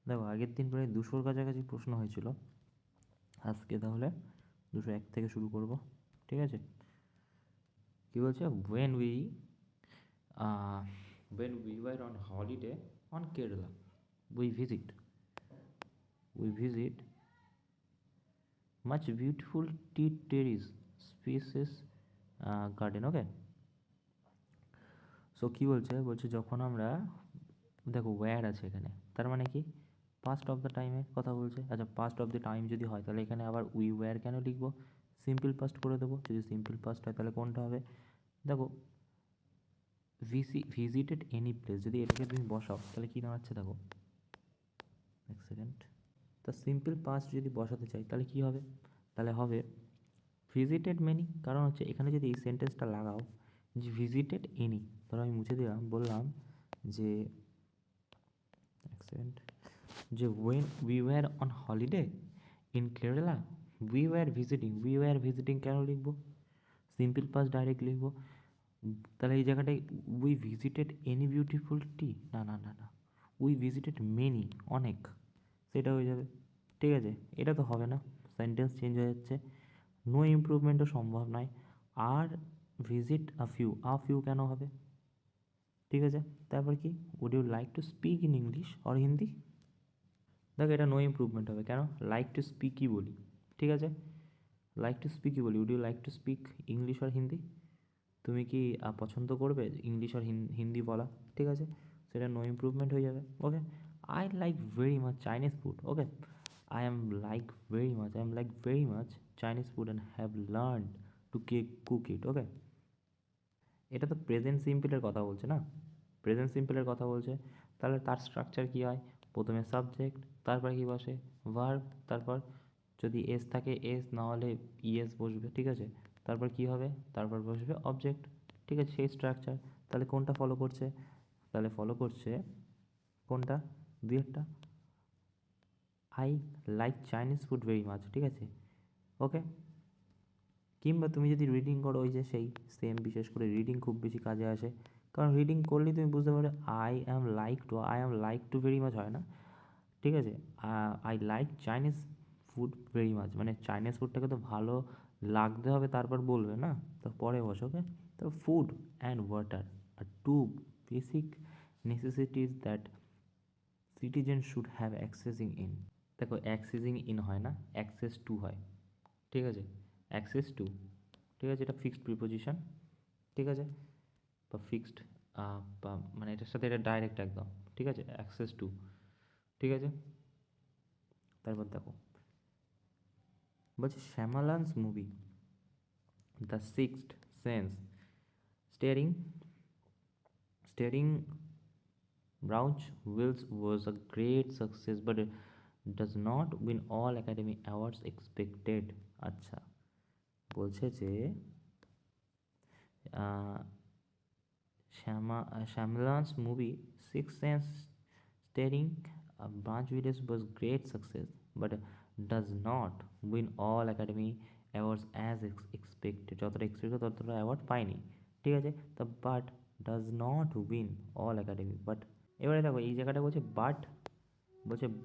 দেখো আগের দিন প্রায় 200-র কাছাকাছি প্রশ্ন হয়েছিল, আজকে তাহলে 201 থেকে শুরু করব। ঠিক আছে, কি বলছে? uh, when we were on holiday on Kerala, we visit we visit much beautiful tea terrace spaces garden. Okay, so কী বলছে? বলছে যখন আমরা, দেখো ওয়্যার আছে এখানে, তার মানে কি পাস্ট অফ দ্য টাইমের কথা বলছে। আচ্ছা, পাস্ট অফ দ্য টাইম যদি হয় তাহলে এখানে আবার উই ওয়্যার কেন লিখবো? সিম্পল পাস্ট করে দেবো। যদি সিম্পল পাস্ট হয় তাহলে কোনটা হবে? দেখো ভিজিটেড এনি প্লেস, যদি এটাকে তুমি বসাও তাহলে কী দাঁড়াচ্ছে দেখো, এক সেকেন্ড। তা সিম্পল পাস্ট যদি বসাতে চাই তাহলে কী হবে? তাহলে হবে ভিজিটেড মেনি। কারণ হচ্ছে এখানে যদি এই সেন্টেন্সটা লাগাও যে ভিজিটেড এনি, ধরো আমি মুছে দিলাম, বললাম যে এক সেকেন্ড, যে when we were on holiday in Kerala we were visiting কেন লিখবো? সিম্পল পাস্ট ডাইরেক্ট লিখবো। তাহলে এই জায়গাটায় we visited any beautiful tea, না না না না, উই ভিজিটেড মেনি, অনেক, সেটা হয়ে যাবে। ঠিক আছে, এটা তো হবে না, সেন্টেন্স চেঞ্জ হয়ে যাচ্ছে, নো ইমপ্রুভমেন্টও সম্ভব নয়। আর ভিজিট আ ফিউ কেন হবে? ঠিক আছে, তারপর কি, would you like to speak in English or Hindi? দেখো এটা নো ইমপ্রুভমেন্ট হবে, কেন? লাইক টু স্পিকই বলি। ঠিক আছে, লাইক টু স্পিকই বলি। Would you like to speak English আর হিন্দি? তুমি কি পছন্দ করবে ইংলিশ আর হিন্দি বলা? ঠিক আছে, সেটা নো ইমপ্রুভমেন্ট হয়ে যাবে। Okay, I like very much Chinese food. Okay, I am like very much Chinese food and have learn to cook it. Okay, এটা তো প্রেজেন্ট সিম্পলের কথা বলছে না, প্রেজেন্ট সিম্পলের কথা বলছে। তাহলে তার স্ট্রাকচার কী হয়? প্রথমে সাবজেক্ট, তারপর কি বসে? ভার্ব, তারপর যদি এস থাকে এস, না হলে ইএস বসবে। ঠিক আছে, তারপর কি হবে? তারপর বসবে অবজেক্ট। ঠিক আছে, সেই স্ট্রাকচার। তাহলে কোনটা ফলো করছে? তাহলে ফলো করছে কোনটা? দুই একটা, I like Chinese food very much. ঠিক আছে, ওকে। কিংবা তুমি যদি রিডিং করো, ওই যে সেই সেম, বিশেষ করে রিডিং খুব বেশি কাজে আসে, কারণ রিডিং করলেই তুমি বুঝতে পারবে I am like to very much হয় না। ঠিক আছে, I like Chinese food very much, মানে চাইনিজ ফুডটাকে তো ভালো লাগতে হবে তারপর বলবে না, তো পরে বসো। ওকে, তো food and water are two basic necessities that citizen should have accessing in. দেখো অ্যাক্সেসিং ইন হয় না, অ্যাক্সেস টু হয়। ঠিক আছে, অ্যাক্সেস টু। ঠিক আছে, এটা ফিক্সড প্রিপোজিশন। ঠিক আছে, বা ফিক্সড, বা মানে এটার সাথে এটা ডাইরেক্ট একদম। ঠিক আছে, অ্যাক্সেস টু। ঠিক আছে, তারপর দেখো বলছে Shyamalan's movie The Sixth Sense staring staring Bruce Willis was a great success but does not win all Academy Awards expected. আচ্ছা, বলছে যে Shyamalan's movie Sixth Sense starring Branch Williams was great success, but does not win all Academy Awards as expected. যতটা expected ততটা award পায়নি। ঠিক আছে, তা but does not win all academy, but এবারে দেখো এই জায়গাটা বলছে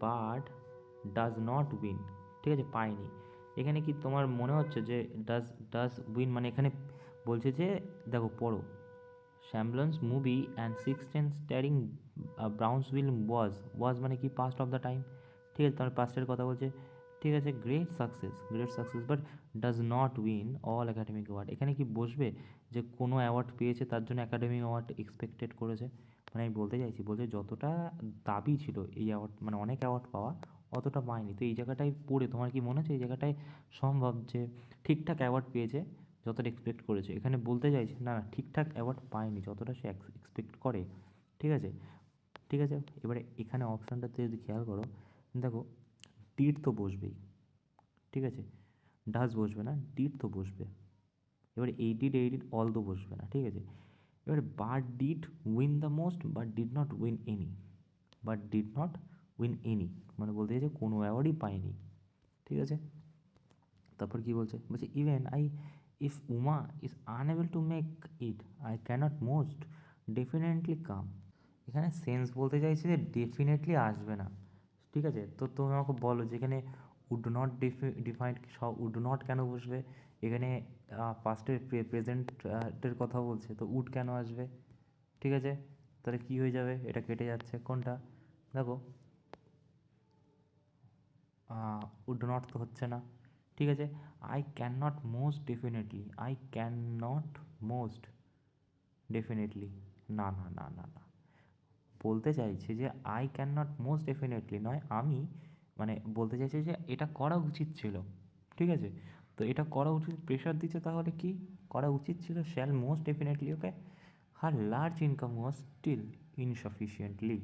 বাট ডাজ নট উইন। ঠিক আছে, পায়নি। এখানে কি তোমার মনে হচ্ছে যে ডাজ ডাজ উইন মানে এখানে বলছে যে, দেখো পড়ো, শ্যামলন্স মুভি অ্যান্ড সিক্সথ স্টারিং ব্রাউন্সভিল ওয়াজ মানে কি পাস্ট অফ দ্য টাইম। ঠিক আছে, তোমার পাস্টের কথা বলছে। ঠিক আছে, great success but does not win all academic award. এখানে কি বসবে যে কোনো অ্যাওয়ার্ড পেয়েছে তার জন্য একাডেমিক অ্যাওয়ার্ড এক্সপেক্টেড করেছে? মানে আমি বলতে চাইছি, বলছে যতটা দাবি ছিল এই অ্যাওয়ার্ড, মানে অনেক অ্যাওয়ার্ড পাওয়া, অতটা পায়নি। তো এই জায়গাটায় পড়ে তোমার কি মনে হচ্ছে এই জায়গাটায় সম্ভব যে ঠিকঠাক অ্যাওয়ার্ড পেয়েছে যতটা এক্সপেক্ট করেছে? এখানে বলতে চাইছে না না, ঠিকঠাক অ্যাওয়ার্ড পায়নি যতটা সে এক্সপেক্ট করে। ঠিক আছে, ঠিক আছে, এবারে এখানে অপশানটাতে যদি খেয়াল করো, দেখো ডিড তো বসবেই। ঠিক আছে, ডাজ বসবে না, ডিড তো বসবে। এবারে এই ডিড অল তো বসবে না। ঠিক আছে, এবারে but did win the most but did not win any, মানে বলতে চাইছে কোনো অ্যাওয়ার্ডই পায়নি। ঠিক আছে, তারপর কি বলছে even if Uma is unable to make it I can't most definitely come. এখানে সেন্স বলতে চাইছে যে ডেফিনেটলি আসবে না, ঠিক আছে? তো তুমি আমাকে বলো যে এখানে would not defined would not কেন বসবে? এখানে পাস্টের প্রেজেন্টের কথা বলছে, তো উড কেন আসবে? ঠিক আছে, তাহলে কি হয়ে যাবে? এটা কেটে যাচ্ছে কোনটা? দেখো, উড নট তো হচ্ছে না। ঠিক আছে, I can not most definitely, I can not most definitely, না না না না না, বলতে চাইছে যে I can not most definitely নয়, আমি মানে বলতে চাইছে যে এটা করা উচিত ছিল। ঠিক আছে, তো এটা করা উচিত, প্রেশার দিচ্ছে, তাহলে কি করা উচিত ছিল? Shall most definitely, okay. Her large income was still insufficiently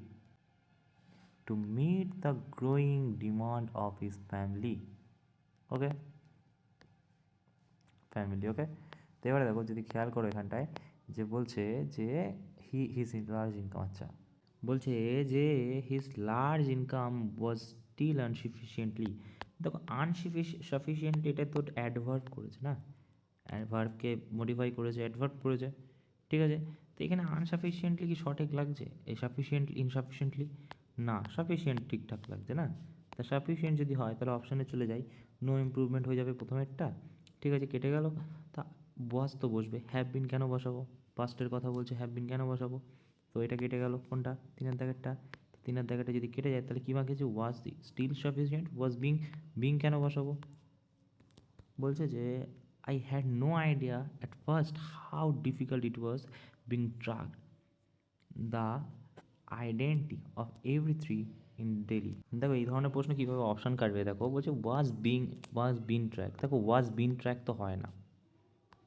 to meet the growing demand of his family, okay, family, okay. তো এবারে দেখো, যদি খেয়াল করো এখানটায় যে বলছে যে হিজ লার্জ ইনকাম, আচ্ছা, বলছে যে his large income was still insufficiently. দেখো, আনসাফিসিয়েন্টলি এটা তো অ্যাডভার্ব করেছে না, অ্যাডভার্বকে মডিফাই করেছে, অ্যাডভার্ব করেছে। ঠিক আছে, তো এখানে আনসাফিসিয়েন্টলি কি সঠিক লাগছে? এই সাফিসিয়েন্টলি, ইনসাফিসিয়েন্টলি, না, সাফিসিয়েন্ট ঠিকঠাক লাগছে না। তা সাফিসিয়েন্ট যদি হয় তাহলে অপশানে চলে যাই, নো ইমপ্রুভমেন্ট হয়ে যাবে প্রথমেরটা। ঠিক আছে, কেটে গেল। তা ওয়াজ তো বসবে, হ্যাভ বিন কেন বসাবো? পাস্টের কথা বলছে, হ্যাভ বিন কেন বসাবো? তো এটা কেটে গেল কোনটা? তিনের দাগেরটা। তিনের দাগেরটা যদি কেটে যায় তাহলে কী বাকি আছে? Was the still sufficient, was being, being কেন বসাবো? বলছে যে I had no idea at first how difficult it was being tracked the identity of every three in Delhi. দেখো, এই ধরনের প্রশ্ন কীভাবে অপশান কাটবে? দেখো, বলছে ওয়াজ বিন ট্র্যাক। দেখো, ওয়াজ বিন ট্র্যাক তো হয় না।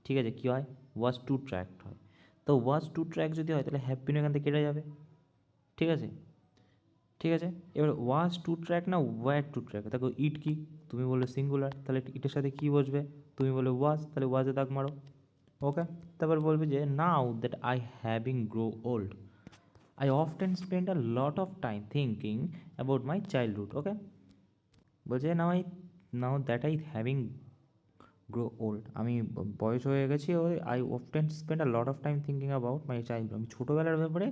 ঠিক আছে, কী হয়? ওয়াজ টু ট্র্যাক হয়। তো ওয়াজ টু ট্র্যাক যদি হয় তাহলে হ্যাভ বিন এখান থেকে কেটে যাবে। ঠিক আছে, ঠিক আছে, এবার ওয়াজ টু ট্র্যাক না ওয়্যার টু ট্র্যাক? দেখো, ইট কি? তুমি বললে সিঙ্গুলার, তাহলে ইটের সাথে কী বসবে? তুমি বলে ওয়াজ, তাহলে ওয়াজে দাগ মারো, ওকে। তারপর বলবে যে now that I having grow old I often spend a lot of time thinking about my childhood, okay. বলছে now that I having grow old, আমি বয়স হয়ে গেছি, ওই I often spend a lot of time thinking about my childhood, আমি ছোটোবেলার ব্যাপারে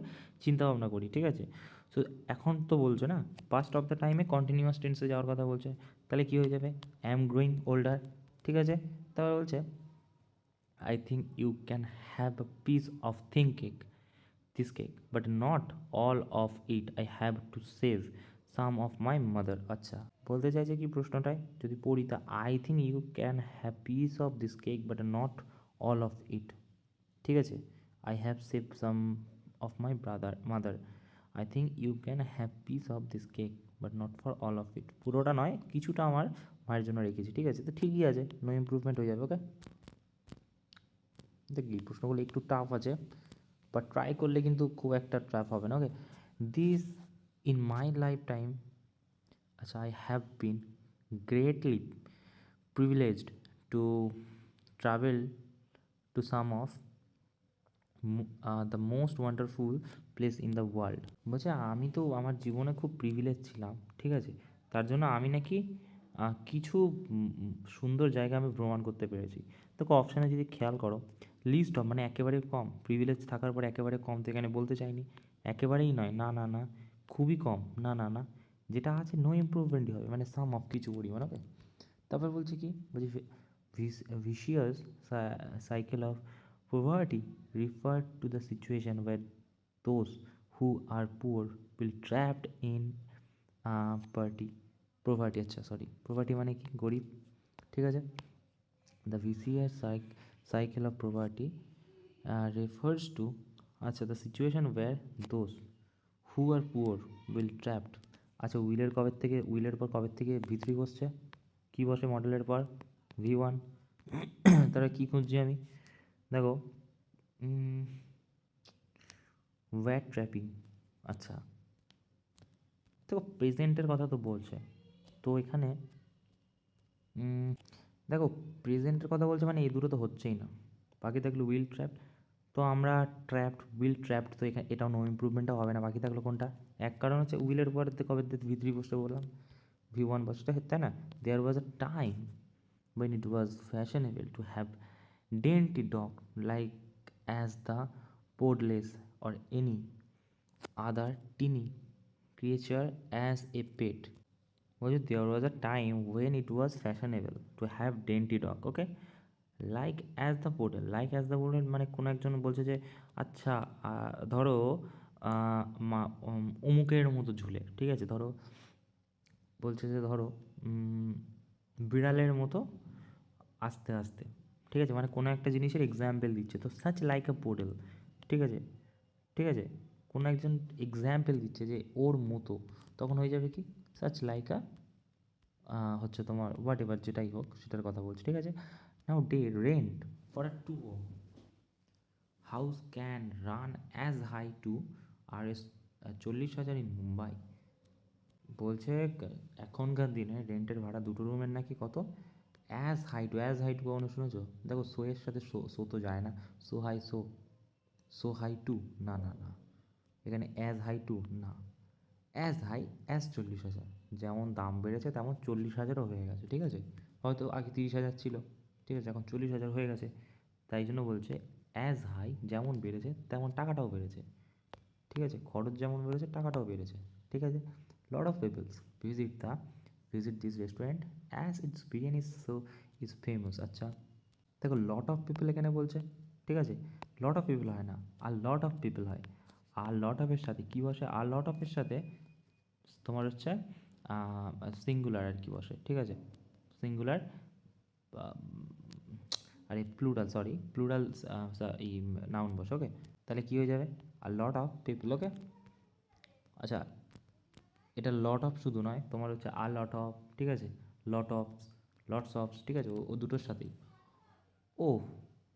চিন্তা ভাবনা করি। ঠিক আছে, সো এখন তো বলছে না, পাস্ট অফ দ্য টাইমে কন্টিনিউয়াস টেন্সে যাওয়ার কথা বলছে, তাহলে কী হয়ে যাবে? I am growing older. ঠিক আছে, তারপর বলছে I think you can have a piece of thin cake, this cake, but not all of it. I have to save some of my mother. আচ্ছা, বলতে চাইছে কি প্রশ্নটায় যদি পড়ি, তা I think you can have piece of this cake but not all of it. ঠিক আছে, I have save some of my mother. I think you can have piece of this cake but not for all of it, পুরোটা নয়, কিছুটা আমার মায়ের জন্য রেখেছি। ঠিক আছে, তো ঠিকই আছে, নো ইমপ্রুভমেন্ট হয়ে যাবে, ওকে। দেখি প্রশ্নগুলো একটু টাফ আছে, বাট ট্রাই করলে কিন্তু খুব একটা টাফ হবে না, okay. This in my life time, আচ্ছা, I have been greatly privileged to travel to some of the most wonderful place in the world. বলছে আমি তো আমার জীবনে খুব প্রিভিলেজ ছিলাম, ঠিক আছে, তার জন্য আমি নাকি কিছু সুন্দর জায়গা আমি ভ্রমণ করতে পেরেছি। দেখো, অপশানে যদি খেয়াল করো, লিস্ট অফ মানে একেবারে কম, প্রিভিলেজ থাকার পর একেবারে কম তো এখানে বলতে চাইনি, একেবারেই নয়, না না না, খুবই কম, না না না, যেটা আছে নো ইমপ্রুভমেন্টই হবে, মানে সাম অফ কিছু পরিমাণ, ওকে। তারপর বলছি কি, বলছি vicious cycle of poverty refer to the situation where those who are poor will trapped in poverty, poverty, আচ্ছা সরি, poverty মানে কি? গরিব। ঠিক আছে, the vicious cycle of poverty refers to, আচ্ছা, the situation where those who are poor will trapped, আচ্ছা, উইলের পর কবে থেকে V3 বসছে? কী বসে মডেলের পর? V1। তাহলে কী খুঁজছি আমি? দেখো, ওয়্যার ট্র্যাপিং, আচ্ছা, দেখো প্রেজেন্টের কথা তো বলছে, তো এখানে দেখো প্রেজেন্টের কথা বলছে, মানে এই দুটো তো হচ্ছেই না, বাকি থাকলো উইল ট্র্যাপ, তো আমরা উইল ট্র্যাপড, তো এখানে এটাও নো ইমপ্রুভমেন্টও হবে না, বাকি থাকলো কোনটা? এক কারণ হচ্ছে উইলের পর কবে V3 বসতে বললাম, V1 বসতে, তাই না? দেয়ার ওয়াজ আ time when it was fashionable to have dainty dog like as the Podles or any other teeny creature as a pet. বলছে there was a time when it was fashionable to have dainty dog. Okay, like as the portal, like as the portal মানে কোনো একজন বলছে যে আচ্ছা ধরো অমুকের মতো ঝুলে, ঠিক আছে, ধরো বলছে যে ধরো বিড়ালের মতো আস্তে আস্তে, ঠিক আছে, মানে কোনো একটা জিনিসের এক্সাম্পল দিচ্ছে, তো সাচ লাইক আ পোর্টাল, ঠিক আছে, ঠিক আছে, কোনো একজন এক্সাম্পল দিচ্ছে যে ওর মতো, তখন হয়ে যাবে কি সাচ লাইক আ হচ্ছে তোমার হোয়াট এভার যেটাই হোক সেটার কথা বলছি, ঠিক আছে। Nowadays rent for a 2 house can run as high to RS 40,000 in Mumbai. বলছে এখনকার দিনে রেন্টের ভাড়া 2টো রুমের নাকি কত, অ্যাজ হাই টু কখনো শুনেছো? দেখো সো এর সাথে সো তো যায় না, সো হাই টু, না না না, এখানে অ্যাজ হাই টু না, অ্যাজ হাই অ্যাজ 40,000, যেমন দাম বেড়েছে তেমন 40,000ও হয়ে গেছে, ঠিক আছে, হয়তো আগে 30,000 ছিল, ঠিক আছে, এখন 40,000 হয়ে গেছে, তাই জন্য বলছে অ্যাজ হাই, যেমন বেড়েছে তেমন টাকাটাও বেড়েছে, ঠিক আছে, খরচ যেমন বেড়েছে টাকাটাও বেড়েছে, ঠিক আছে। Lot of peoples visit this restaurant as it's biryani so is famous. আচ্ছা দেখো লট অফ পিপল এখানে বলছে, ঠিক আছে, লট অফ পিপল হয় না, আর লট অফ পিপল হয়, আর লট অফের সাথে কী বসে, আর লট অফের সাথে তোমার হচ্ছে সিঙ্গুলার আর কি বসে, ঠিক আছে, সিঙ্গুলার, আরে প্লুরাল, সরি প্লুরাল, এই নাউন বসে, ওকে, তাহলে কী হয়ে যাবে, আর লট অফ পিপল, ওকে। আচ্ছা এটা লট অফ শুধু নয়, তোমার হচ্ছে আর লট অফ, ঠিক আছে, লট অফ, লটস অফ, ঠিক আছে, ও দুটোর সাথেই। Oh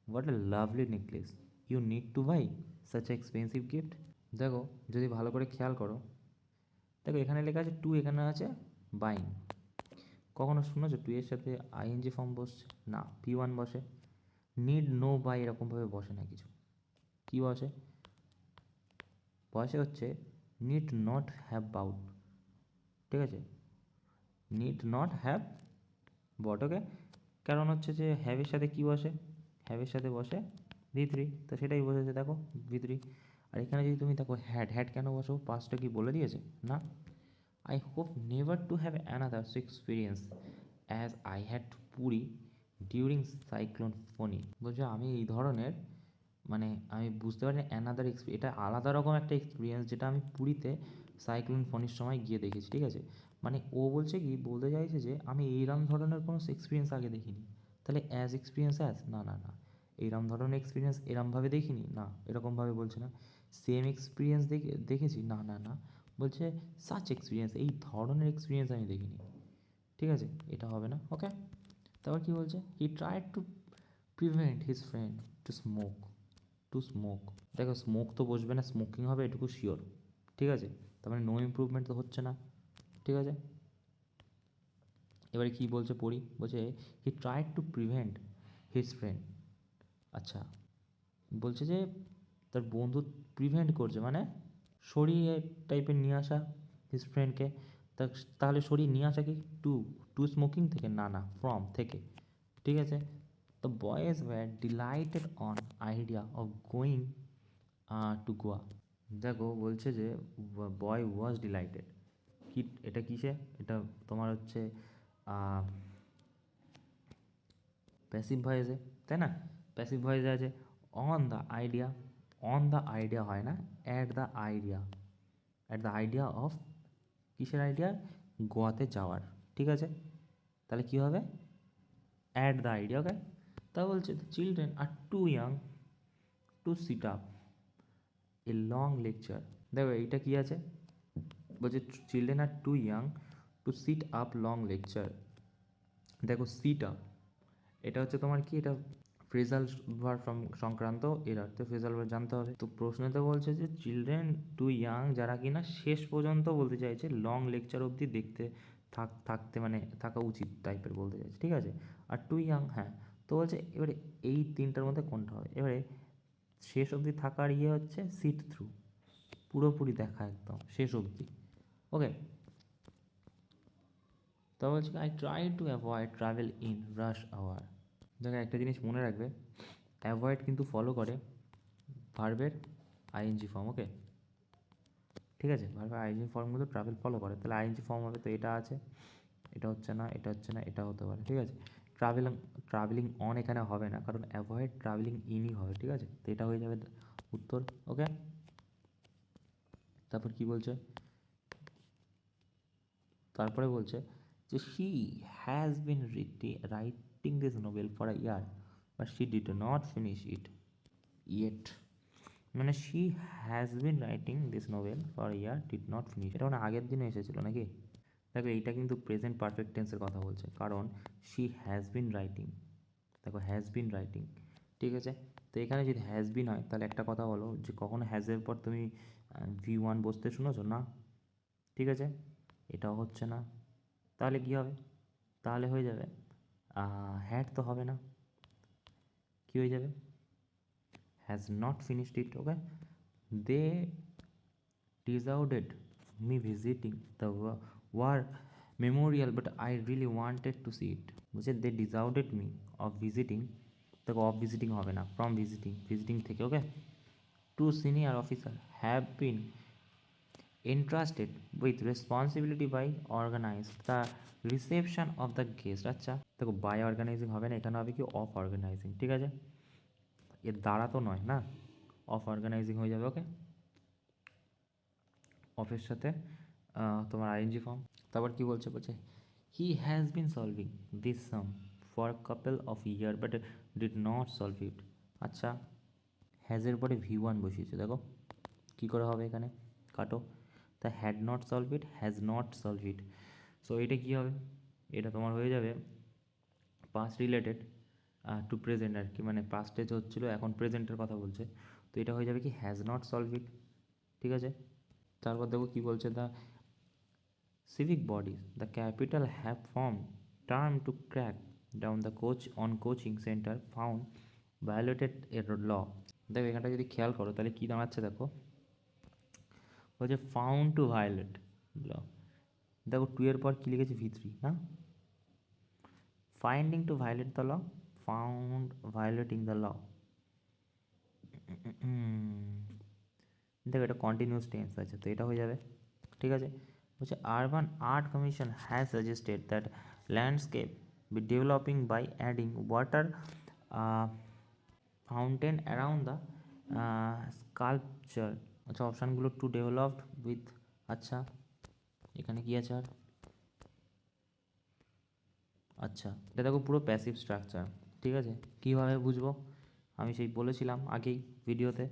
what a lovely necklace, you need to buy such expensive gift. দেখো যদি ভালো করে খেয়াল করো, দেখো এখানে লেখা আছে টু, এখানে আছে বাইং, কখনো শুনেছো টু এর সাথে আইএনজি ফর্ম বসছে না, P1 বসে, নিড নো বাই এরকমভাবে বসে না কিছু, কী বসে, বসে হচ্ছে নিড নট হ্যাভ বাউট, ঠিক আছে, নিড নট হ্যাভ বট, ওকে, কারণ হচ্ছে যে হ্যাভের সাথে কী বসে, হ্যাভের সাথে বসে V3, তো সেটাই বসেছে দেখো V3। আর এখানে যদি তুমি দেখো হ্যাড কেন বসো, পাঁচটা কি বলে দিয়েছে না, I hope never to have another experience as I had Puri during cyclone Fani. বলছে আমি এই ধরনের, মানে আমি বুঝতে পারি অ্যানাদার এটা আলাদা রকম একটা এক্সপিরিয়েন্স যেটা আমি পুরীতে সাইক্লোন ফনির সময় গিয়ে দেখেছি, ঠিক আছে, মানে ও বলছে কি বলতে চাইছে যে আমি এইরকম ধরনের কোনো এক্সপিরিয়েন্স আগে দেখিনি, তাহলে অ্যাজ এক্সপিরিয়েন্স অ্যাজ, না না না, এইরকম ধরনের এক্সপিরিয়েন্স এরমভাবে দেখিনি, না এরকমভাবে বলছে না, সেম এক্সপিরিয়েন্স দেখেছি, না না না, বলছে সাচ এক্সপিরিয়েন্স, এই ধরনের এক্সপিরিয়েন্স আমি দেখিনি, ঠিক আছে, এটা হবে না, ওকে। তারপর কী বলছে, he tried to prevent his friend to smoke. দেখো স্মোক তো বসবে না, স্মোকিং হবে এটুকু শিওর, ঠিক আছে, তার মানে নো ইমপ্রুভমেন্ট তো হচ্ছে না, ঠিক আছে। এবারে কী বলছে পড়ি, বলছে he tried to prevent his friend, আচ্ছা বলছে যে তার বন্ধু প্রিভেন্ট করছে মানে সরিয়ে টাইপের নিয়ে আসা হিজ ফ্রেন্ডকে, তাহলে সরিয়ে নিয়ে আসা কি টু টু স্মোকিং থেকে, না না ফ্রম থেকে, ঠিক আছে। The boys were delighted on idea of going to Goa. দেখো বলছে যে বয় ওয়াজ ডিলাইটেড, কি এটা কিসে, এটা তোমার হচ্ছে প্যাসিভ ভয়েসে, তাই না, প্যাসিভ ভয়েসে আছে অন দ্য আইডিয়া হয় না, অ্যাট দ্য আইডিয়া অফ, কিসের আইডিয়া, গোয়াতে যাওয়ার, ঠিক আছে, তাহলে কী হবে অ্যাট দ্য আইডিয়া, ওকে। তা বলছে the children are too young to sit up a long lecture. দেখো এইটা কী আছে, বলছে children are too young to sit up long lecture. দেখো সিট আপ এটা হচ্ছে তোমার কি, এটা ফ্রেজাল ভার্ব সংক্রান্ত, এর অর্থে ফ্রেজাল ভার্ব জানতে হবে। তো প্রশ্নতে বলছে যে চিলড্রেন টু ইয়াং, যারা কিনা শেষ পর্যন্ত বলতে চাইছে লং লেকচার অবধি দেখতে থাকতে মানে থাকা উচিত টাইপের বলতে চাইছে, ঠিক আছে। আর টু ইয়াং, হ্যাঁ, তো বলছে এবারে এই তিনটার মধ্যে কোনটা হবে, এবারে শেষ অবধি থাকার ইয়ে হচ্ছে সিট থ্রু, পুরোপুরি দেখা একদম শেষ অবধি, ওকে। তা বলছে I try to avoid travel in rush hour. দেখো একটা জিনিস মনে রাখবে, অ্যাভয়েড কিন্তু ফলো করে ভার্বের আইএনজি ফর্ম, ওকে। ঠিক আছে, ভার্বের আইএনজি ফর্মগুলো ট্রাভেল ফলো করে, তাহলে আইএনজি ফর্ম হবে, তো এটা আছে, এটা হচ্ছে না, এটা হচ্ছে না, এটা হতে পারে। ঠিক আছে, ট্রাভেলিং অন এখানে হবে না, কারণ অ্যাভয়েড ট্রাভেলিং ইনই হবে। ঠিক আছে, তো এটা হয়ে যাবে উত্তর। ওকে, তারপর কি বলছে, তারপরে বলছে যে she has been writing this novel for a year but she did not finish it yet. মানে she has been writing this novel for year did not finish, এটা মানে আগের দিনে এসেছিলো নাকি? দেখো এইটা কিন্তু প্রেজেন্ট পারফেক্ট টেন্সের কথা বলছে, কারণ শি হ্যাজ বিন রাইটিং, দেখো হ্যাজ বিন রাইটিং। ঠিক আছে, তো এখানে যদি হ্যাজ বিন হয় তাহলে একটা কথা বলো যে কখনো হ্যাজের পর তুমি V1 বসতে শুনেছো না? ঠিক আছে, এটাও হচ্ছে না, তাহলে কী হবে? তাহলে হয়ে যাবে হ্যাড তো হবে না, কী হয়ে যাবে? Has not finished it. Okay, they deserved me visiting the war memorial but I really wanted to see it। বুঝছে, they deserved me of visiting, দেখো অফ ভিজিটিং হবে না, ফ্রম ভিজিটিং থেকে। Okay, two senior officer have been entrusted with responsibility by organize the reception of the guest। আচ্ছা, দেখো by organising হবে না, এখানে হবে কি অফ অর্গানাইজিং। ঠিক আছে, এর দ্বারা তো নয় না, অফ অর্গানাইজিং হয়ে যাবে। ওকে, অফের সাথে তোমার আইএনজি ফর্ম। তারপর কি বলছে, বলছে he has been solving this some for couple of year but did not solve it. আচ্ছা, হ্যাজের পরে V1 বসিয়েছে, দেখো কী করে হবে এখানে, কাটো, তা had not solve it, has not solve it. So এটা কী হবে, এটা তোমার হয়ে যাবে পাস্ট রিলেটেড টু প্রেজেন্ট আর কি, মানে পাস্টে যে হচ্ছিলো এখন প্রেজেন্টের কথা বলছে, তো এটা হয়ে যাবে কি হ্যাজ নট সলভ ইট। ঠিক আছে, তারপর দেখো কী বলছে, the civic bodies the capital have formed term to crack down the coaching center found violated a law। দেখো এখানটা যদি খেয়াল করো তাহলে কী দাঁড়াচ্ছে, দেখো বলছে ফাউন্ড টু ভায়োলেট ল, দেখো টু এর পর কী লিখেছে V3 না, finding to violate the law, found violating the law. দেখো এটা কন্টিনিউয়াস টেন্স আছে, তো এটা হয়ে যাবে। ঠিক আছে, বলছে urban art commission has suggested that landscape be developing by adding water fountain around the sculpture. আচ্ছা, অপশানগুলো টু ডেভেলপড উইথ, আচ্ছা এখানে কি আছে আর, আচ্ছা এটা দেখো পুরো প্যাসিভ স্ট্রাকচার। ঠিক আছে, কীভাবে বুঝবো, আমি সেই বলেছিলাম আগেই ভিডিওতে,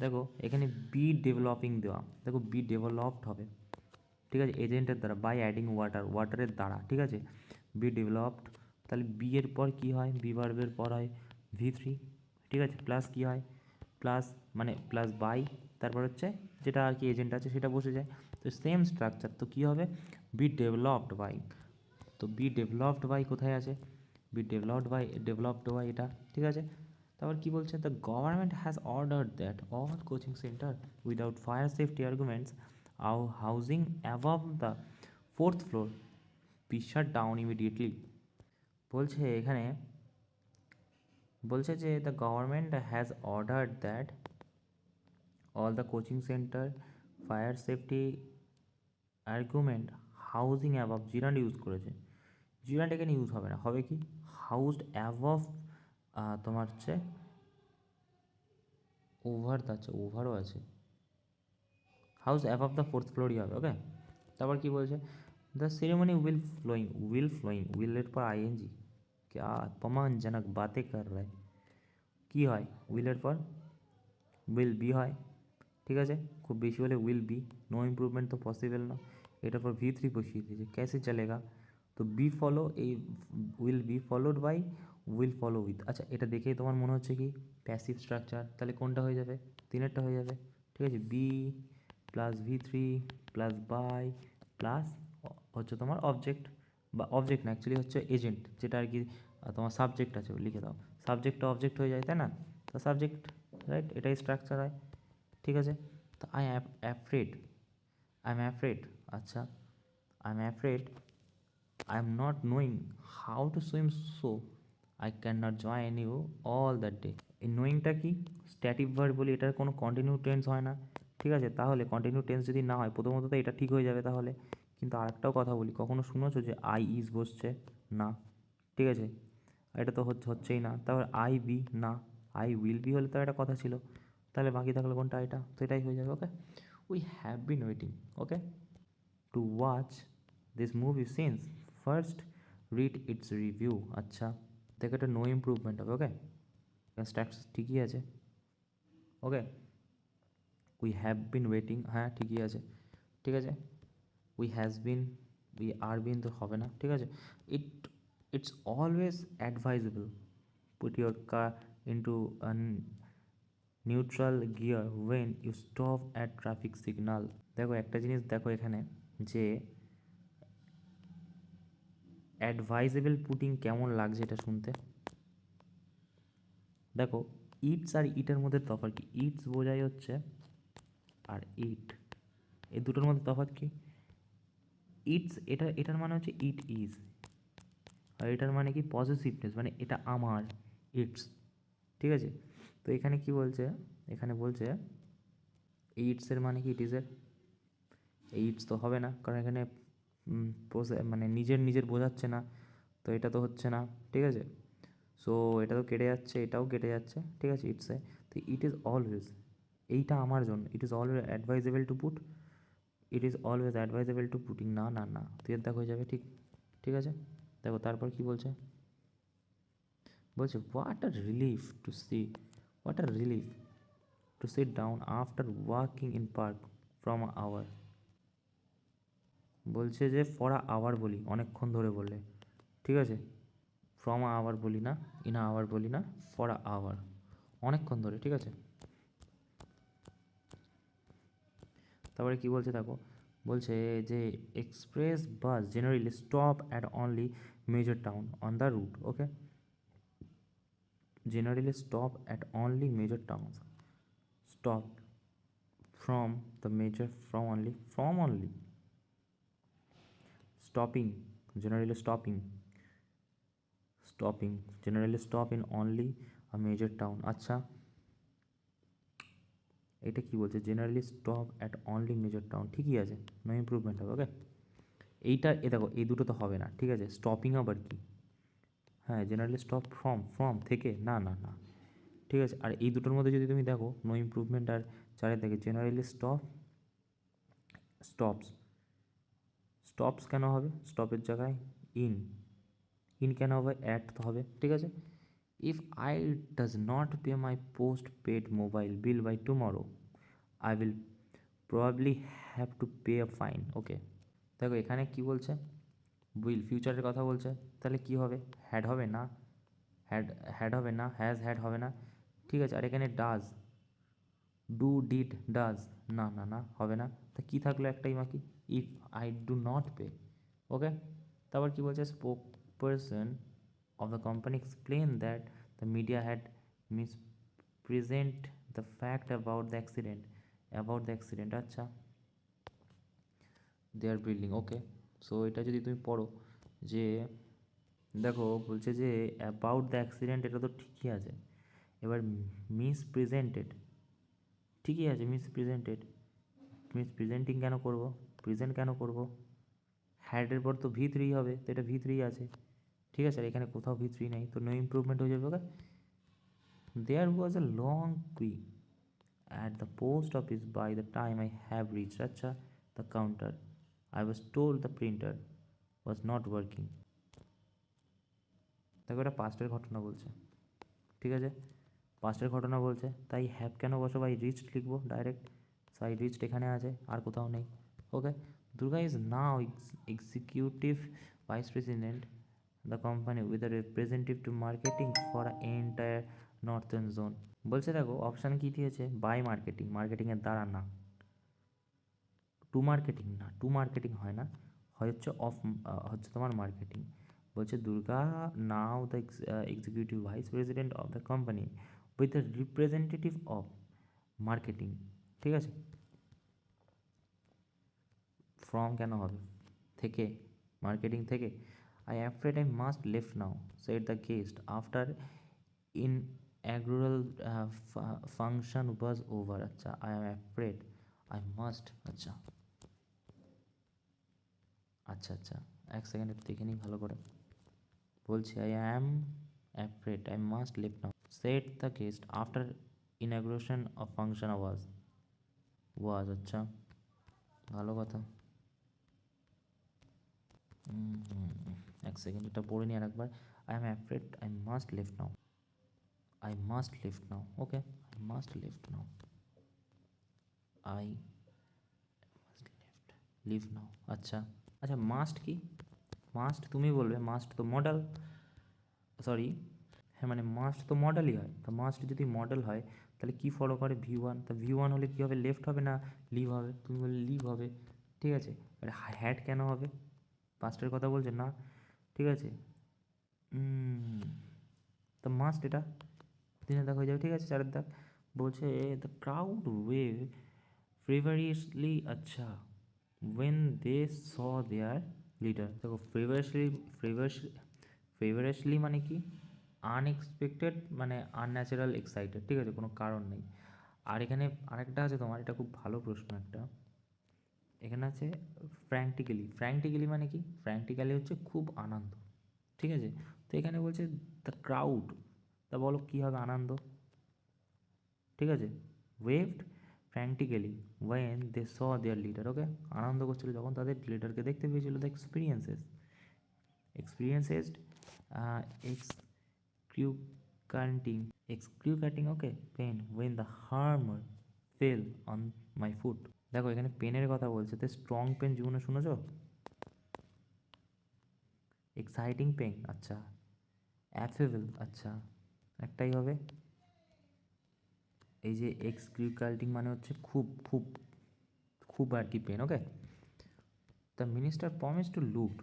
দেখো এখানে বি ডেভেলপিং দেওয়া, দেখো বি ডেভেলপড হবে। ঠিক আছে, এজেন্টের দ্বারা, বাই অ্যাডিং ওয়াটারের দ্বারা। ঠিক আছে, বি ডেভেলপড, তাহলে বি এর পর কী হয়, বি ভার্বের পর হয় V3। ঠিক আছে, প্লাস কী হয়, প্লাস মানে প্লাস বাই, তারপর হচ্ছে যেটা আর কি এজেন্ট আছে সেটা বসে যায়, তো সেম স্ট্রাকচার, তো কী হবে বি ডেভেলপড বাই, তো বি ডেভেলপড বাই কোথায় আছে, বি ডেভেলপড বাই এটা। ঠিক আছে, তারপর কী বলছে, the government has order that all coaching centre without fire safety arguments housing above the 4th floor B shut down immediately. বলছে এখানে, বলছে যে the government has order that all the coaching centre fire safety argument housing above, জিরান্ড use করেছে, জিরান্ড এখানে use হবে না, হবে কি হাউসড অ্যাবভ, তোমার হচ্ছে ওভার, আছে ওভারও আছে, হাউস অ্যাবভ দ্য 4th ফ্লোরই হবে। ওকে, তারপর কি বলছে, দ্য সেরেমনি উইলের পর আইএনজি, क्या अपमानजनक बातें कर रहा है, কি হয় উইলের পর উইল বি হয়। ঠিক আছে, খুব বেশি হলে উইল বি, নো ইম্প্রুভমেন্ট তো পসিবল না, এটার পর V3 বসিয়ে দিয়েছে, ক্যাসে চলেগা, তো বি ফলো, এই will be followed by will follow with. আচ্ছা, এটা দেখেই তোমার মনে হচ্ছে কি প্যাসিভ স্ট্রাকচার, তাহলে কোনটা হয়ে যাবে, তিনেরটা হয়ে যাবে। ঠিক আছে, be plus V3 plus by plus হচ্ছে তোমার অবজেক্ট, বা অবজেক্ট না অ্যাকচুয়ালি হচ্ছে এজেন্ট, যেটা আর কি তোমার সাবজেক্ট আছে লিখে দাও, সাবজেক্টটা অবজেক্ট হয়ে যায় তাই না, তো সাবজেক্ট, রাইট, এটাই স্ট্রাকচার হয়। ঠিক আছে, তো আই অ্যাম অ্যাফ্রেড, আচ্ছা I am afraid I am not knowing how to swim, so I cannot join you all that day। এই নোয়িংটা কি স্ট্যাটিক ভার্ব বলি, এটার কোনো কন্টিনিউ টেন্স হয় না। ঠিক আছে, তাহলে কন্টিনিউ টেন্স যদি না হয় প্রথমত তো এটা ঠিক হয়ে যাবে তাহলে। কিন্তু আরেকটাও কথা বলি, কখনো শুনেছো যে আই ইজ বসছে? না, ঠিক আছে, এটা তো হচ্ছেই না। তারপর আই বি, না, আই উইল বি হলে তো একটা কথা ছিল, তাহলে বাকি থাকলো কোনটা? এটা তো এটাই হয়ে যাবে। Okay, we have been waiting, okay, to watch this movie since first read its review. আচ্ছা, দেখো এটা নো ইমপ্রুভমেন্ট হবে। ওকে, স্ট্যাক্স ঠিকই আছে। Okay, we have been waiting, হ্যাঁ ঠিকই আছে, ঠিক আছে। We has been, we are been তো হবে না, ঠিক আছে। It it's always advisable put your car into neutral gear when you stop at traffic signal. দেখো একটা জিনিস দেখো এখানে, যে অ্যাডভাইজেবল পুটিং কেমন লাগছে এটা শুনতে। দেখো ইটস আর ইটের মধ্যে তফাৎ কি? ইটস বোঝাই হচ্ছে আর ইট, এই দুটোর মধ্যে তফাৎ কি? ইটস এটার মানে হচ্ছে ইট ইজ, আর এটার মানে কি? পজিটিভনেস, মানে এটা আমার, ইটস, ঠিক আছে। তো এখানে কি বলছে? এখানে বলছে ইটসের মানে কি? ইট ইজের, ইটস তো হবে না, কারণ এখানে মানে নিজের নিজের বোঝাচ্ছে না, তো এটা তো হচ্ছে না, ঠিক আছে। সো এটা তো কেটে যাচ্ছে, এটাও কেটে যাচ্ছে, ঠিক আছে। ইটসে তো ইট ইজ অলওয়েজ, এইটা আমার জন্য, it is always advisable to put, it is always advisable to putting, না না না, তুই এর দেখো হয়ে যাবে, ঠিক, ঠিক আছে। দেখো তারপর কি বলছে, বলছে what are relief to see, what are relief to sit down after walking in park from hour. বলছে যে ফর আওয়ার বলি, অনেকক্ষণ ধরে বললে, ঠিক আছে, ফ্রম আওয়ার বলি না, ইন আওয়ার বলি না, ফর আওয়ার, অনেকক্ষণ ধরে, ঠিক আছে। তারপরে কি বলছে দেখো, বলছে যে express bus generally stop at only major town on the route. Okay, generally stop at only major towns, stop from the major, from only stopping, generally stopping generally stop in only a major town। আচ্ছা, এটা কি বলছে? Generally stop at only major town, ঠিকই আছে, no improvement হবে। ওকে, এইটা এ দেখো এই দুটো তো হবে না, ঠিক আছে। স্টপিং আবার কি? হ্যাঁ, জেনারেলি স্টপ ফ্রম থেকে, না না না, ঠিক আছে। আর এই দুটোর মধ্যে যদি তুমি দেখো নো ইমপ্রুভমেন্ট আর চারে দেখে জেনারেলি স্টপস, স্টপস কেন হবে? স্টপের জায়গায় ইন, ইন কেন হবে? অ্যাট তো হবে, ঠিক আছে। If I does not pay my postpaid mobile bill by tomorrow I will probably have to pay a fine. Okay, দেখো এখানে কি বলছে? উইল ফিউচারের কথা বলছে, তাহলে কি হবে? হ্যাড হবে না, হ্যাড হবে না, হ্যাজ হ্যাড হবে না, ঠিক আছে। আর এখানে ডাজ, ডু ডিড ডাজ, না না না হবে না, তা কী থাকলো একটাই বাকি? If I do not pay. Okay, তারপর কি বলছে? Spokesperson of the company explained that the media had mispresent the fact about the accident। আচ্ছা, they are building, okay. So এটা যদি তুমি পড়ো যে দেখো বলছে যে অ্যাবাউট দ্য অ্যাক্সিডেন্ট, এটা তো ঠিকই আছে। এবার মিসপ্রেজেন্টেড, ঠিকই আছে, মিসপ্রেজেন্টেড, মিসপ্রেজেন্টিং কেন করব? প্রেজেন্ট কেন করব? হ্যাডের পর তো ভি3 হবে, তো এটা ভি3 আছে, ঠিক আছে। আর এখানে কোথাও ভি3 নেই, তো নো ইমপ্রুভমেন্ট হয়ে যাবে। ওকে, দেয়ার ওয়াজ এ লং কুই at the post office by the time I have reached আচ্ছা the counter I was told the printer was not working। দেখো এটা পাস্টের ঘটনা বলছে, ঠিক আছে, পাস্টের ঘটনা বলছে, তাই হ্যাভ কেন বসো? বাই রিচড লিখবো ডাইরেক্ট, সাই রিচড এখানে আছে, আর কোথাও নেই। Okay, Durga is now executive vice president the company with a representative to marketing for entire northern zone. বলছে দেখো অপশান কী দিয়েছে? বাই মার্কেটিং, মার্কেটিংয়ের দ্বারা না, টু মার্কেটিং না, টু মার্কেটিং হয় না, হয় হচ্ছে অফ, হচ্ছে তোমার মার্কেটিং। বলছে Durga now the executive vice president of the company with the representative of marketing, ঠিক আছে। ফ্রম কেন হবে? থেকে, মার্কেটিং থেকে। I afraid I must left now said the guest after in inaugural function was over. আচ্ছা, I am afraid, I must, আচ্ছা আচ্ছা আচ্ছা, এক সেকেন্ড একটু দেখে নিই ভালো করে। বলছে I am afraid I must leave now, set the guest after inauguration of function was. Was, আচ্ছা ভালো কথা। এক সেকেন্ড এটা পড়ে নিই আর একবার। I am afraid I must leave now, I must leave now, okay I must leave now, I leave now, আচ্ছা আচ্ছা। মাস্ট কি? মাস্ট তুমি বলবে, মাস্ট তো মডেল, সরি, হ্যাঁ মানে মাস্ট তো মডেলই হয়, তো মাস্ট যদি মডেল হয় তাহলে কি ফলো করে ভি ওয়ান, তা ভি ওয়ান হলে কী হবে, লেফট হবে না লিভ হবে, তুমি বললে লিভ হবে, ঠিক আছে। এবার হ্যাড কেন হবে, পাস্টের কথা বলছে না, ঠিক আছে। তো মাস্ট এটা তিনের দাগ হয়ে যাবে, ঠিক আছে। চারের দাগ বলছে দ্য ক্রাউড ওয়েভ ফেভারিসলি, আচ্ছা when they saw their leader। দেখো ফেভারিসলি মানে কি, আনএক্সপেক্টেড মানে আনন্যাচারাল এক্সাইটেড, ঠিক আছে, কোনো কারণ নেই। আর এখানে আরেকটা আছে তোমার, এটা খুব ভালো প্রশ্ন একটা, এখানে আছে ফ্র্যাঙ্কটিক্যালি মানে কি, ফ্র্যাঙ্কটিক্যালি হচ্ছে খুব আনন্দ, ঠিক আছে। তো এখানে বলছে দ্য ক্রাউড, তা বলো কী হবে আনন্দ, ঠিক আছে। Waved frantically when they saw their leader, okay আনন্দ করছিল যখন তাদের লিডারকে দেখতে পেয়েছিল। The experiences excruciating excruciating, okay pain when the hammer fell on my foot. দেখো এখানে পেনের কথা বলছে, তো স্ট্রং পেন জীবনে শুনেছ, এক্সাইটিং পেন, আচ্ছা অ্যাফেবল, আচ্ছা একটাই হবে। এই যে এক্সক্রিউকাল্টিং মানে হচ্ছে খুব খুব খুব আর কি pen, okay. The minister promise to looked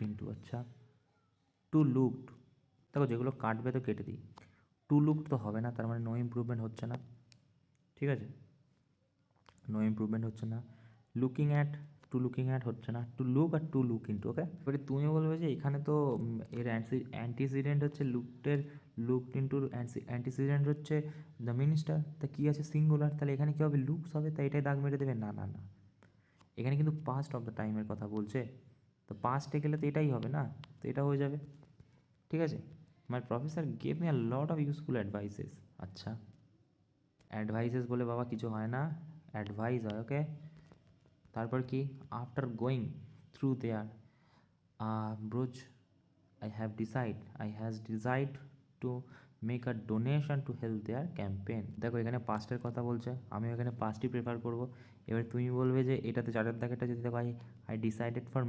into, আচ্ছা টু লুকড, দেখো যেগুলো কাটবে তো কেটে দিই, টু লুকড তো হবে না, তার মানে নো ইমপ্রুভমেন্ট হচ্ছে না, ঠিক আছে, নো ইমপ্রুভমেন্ট হচ্ছে না। লুকিং অ্যাট হচ্ছে না, টু লুক আর টু লুক ইন্টু, ওকে। এবারে তুমি বলবে যে এখানে তো এর অ্যান্টিসিডেন্ট হচ্ছে লুকড ইন্টু, অ্যান্টিসিডেন্ট হচ্ছে দ্য মিনিস্টার, তা কী আছে সিঙ্গুলার, তাহলে এখানে কী হবে লুকস হবে, তাই এটাই দাগ মেরে দেবে, না না না, এখানে কিন্তু পাস্ট অফ দ্য টাইমের কথা বলছে, তো পাস্টে গেলে তো এটাই হবে না, তো এটা হয়ে যাবে, ঠিক আছে। My professor gave me a lot of useful advices, আচ্ছা অ্যাডভাইসেস বলে বাবা কিছু হয় না, অ্যাডভাইস হয়, ওকে। তারপর কি, after going through their bros I has decide to make a donation to help their campaign. দেখো এখানে পাস্টের কথা বলছে, আমিও এখানে পাস্টই প্রেফার করবো। এবার তুমি বলবে যে এটাতে চারের দাগেটা যদি দেখো I decided for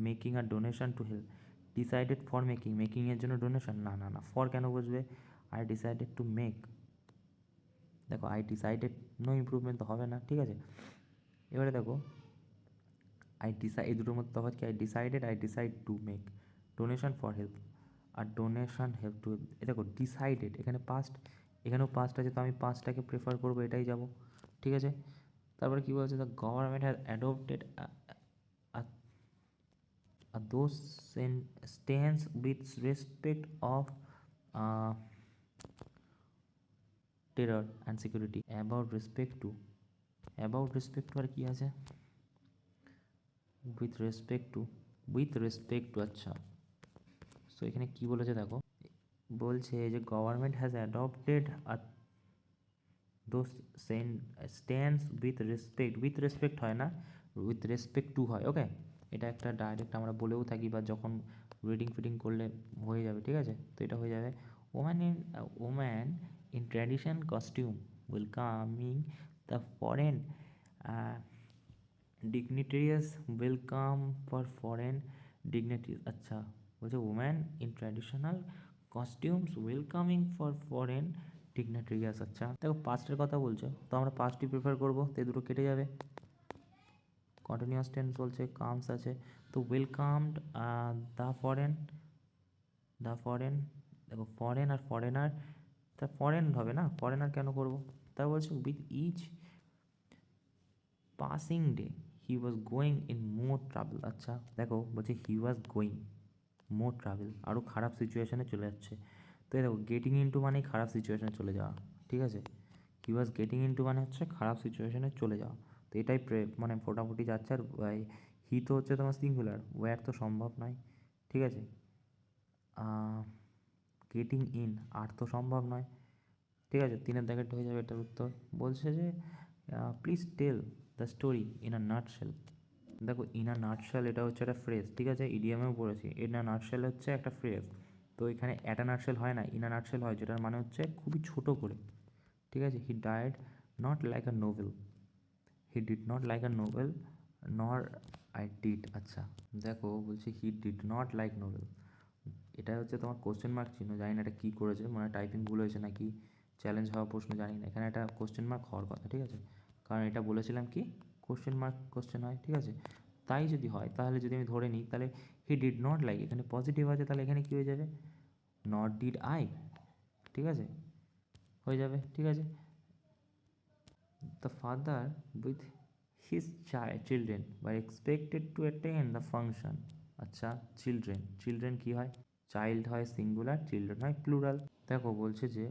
making a donation to help, decided for মেকিংয়ের জন্য ডোনেশন, না না না, ফর কেন বুঝবে, আই ডিসাইডেড টু মেক, দেখো আই ডিসাইডেড, নো ইমপ্রুভমেন্ট তো হবে না, ঠিক আছে। এবারে দেখো এই দুটোর মধ্যে তফাৎ কি, I decide to make donation for help, আর ডোনেশন হেল্প টু, দেখো ডিসাইডেড এখানে পাস্ট, এখানেও পাস্ট আছে, তো আমি পাস্টটাকে প্রেফার করবো, এটাই যাব, ঠিক আছে। তারপরে কী বলছে, the government has adopted those stands with respect of terror and security, about respect to আর কি আছে, উইথ রেসপেক্ট টু, আচ্ছা। সো এখানে কি বলেছে দেখো, বলছে যে গভর্নমেন্ট হ্যাজ অ্যাডপ্টেড আর দোজ স্ট্যান্ডস উইথ রেসপেক্ট হয় না, উইথ রেসপেক্ট টু হয়, ওকে। এটা একটা ডাইরেক্ট আমরা বলেও থাকি বা যখন রিডিং ফিডিং করলে হয়ে যাবে, ঠিক আছে, তো এটা হয়ে যাবে। Woman in tradition costume welcoming the foreign dignitaries, welcome for foreign dignitaries, আচ্ছা বলছে woman in traditional costumes welcoming for foreign dignitaries, আচ্ছা। দেখো পাস্টের কথা বলছো, তো আমরা পাস্টই প্রেফার করবো, তো দুটো কেটে যাবে। কন্টিনিউয়াস টেন্স বলছে, কামস আছে, তো ওয়েলকামড দ্য ফরেন, দেখো ফরেন আর ফরেনার, তা ফরেন হবে না, ফরেনার কেন করবো, তা বলছে with each passing day he was going in more travel, আচ্ছা দেখো বলছে হি ওয়াজ গোয়িং মোর ট্রাভেল, আরও খারাপ সিচুয়েশানে চলে যাচ্ছে, তো এই দেখো গেটিং ইনটু মানেই খারাপ সিচুয়েশানে চলে যাওয়া, ঠিক আছে। হি ওয়াজ গেটিং ইনটু মানে হচ্ছে খারাপ সিচুয়েশানে চলে যাওয়া, তো এটাই মানে মোটামুটি যাচ্ছে। আর হি তো হচ্ছে তোমার সিঙ্গুলার, ওয়্যার তো সম্ভব নয়, ঠিক আছে। গেটিং ইন, আর তো সম্ভব নয়, ঠিক আছে। 3-এর দাগেরটা হয়ে যাবে এটার উত্তর। বলছে যে please tell the story in a nutshell. দেখো ইন আ নাটশেল এটা হচ্ছে একটা ফ্রেজ, ঠিক আছে, ইডিয়ামেও পড়েছি। ইন আ নাটশেল হচ্ছে একটা ফ্রেজ, তো এখানে অ্যাট আ নাটশেল হয় না, ইন আ নাটশেল হয়, যেটার মানে হচ্ছে খুবই ছোটো করে, ঠিক আছে। He died not like a novel, he did not like a novel নর আই ডিড। আচ্ছা দেখো বলছি he did not like novel, এটা হচ্ছে তোমার কোশ্চেন মার্ক চিহ্ন, জানি না এটা কী করেছে, মানে টাইপিং ভুল হয়েছে নাকি চ্যালেঞ্জ হওয়া প্রশ্ন জানি না, এখানে একটা কোশ্চেন মার্ক হওয়ার কথা, ঠিক আছে, কারণ এটা বলেছিলাম কি কোশ্চেন মার্ক কোশ্চেন হয়, ঠিক আছে। তাই যদি হয় তাহলে যদি আমি ধরে নিই তাহলে হি ডিড নট লাইক, এখানে পজিটিভ আছে, তাহলে এখানে কী হয়ে যাবে, নট ডিড আই, ঠিক আছে, হয়ে যাবে, ঠিক আছে। The father with his children were expected to attend the function। আচ্ছা চিলড্রেন, চিলড্রেন কী হয়, চাইল্ড হয় সিঙ্গুলার, চিলড্রেন হয় প্লুরাল। দেখো বলছে যে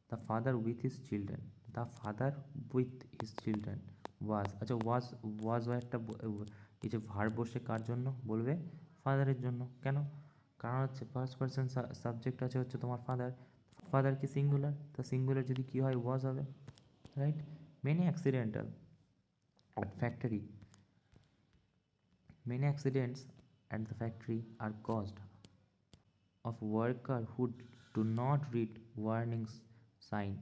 the father with his children, the father with his children was, আচ্ছা ওয়াজ একটা এই যে ভার্ব বসে কার জন্য বলবে, ফাদারের জন্য। কেন, কারণ হচ্ছে ফার্স্ট পার্সন সাবজেক্ট আছে হচ্ছে তোমার ফাদার, ফাদার কি সিঙ্গুলার, তো সিঙ্গুলার যদি কী হয় ওয়াজ হবে, right. Many accidental at factory, many accidents at the factory are caused of worker who do not read warning sign।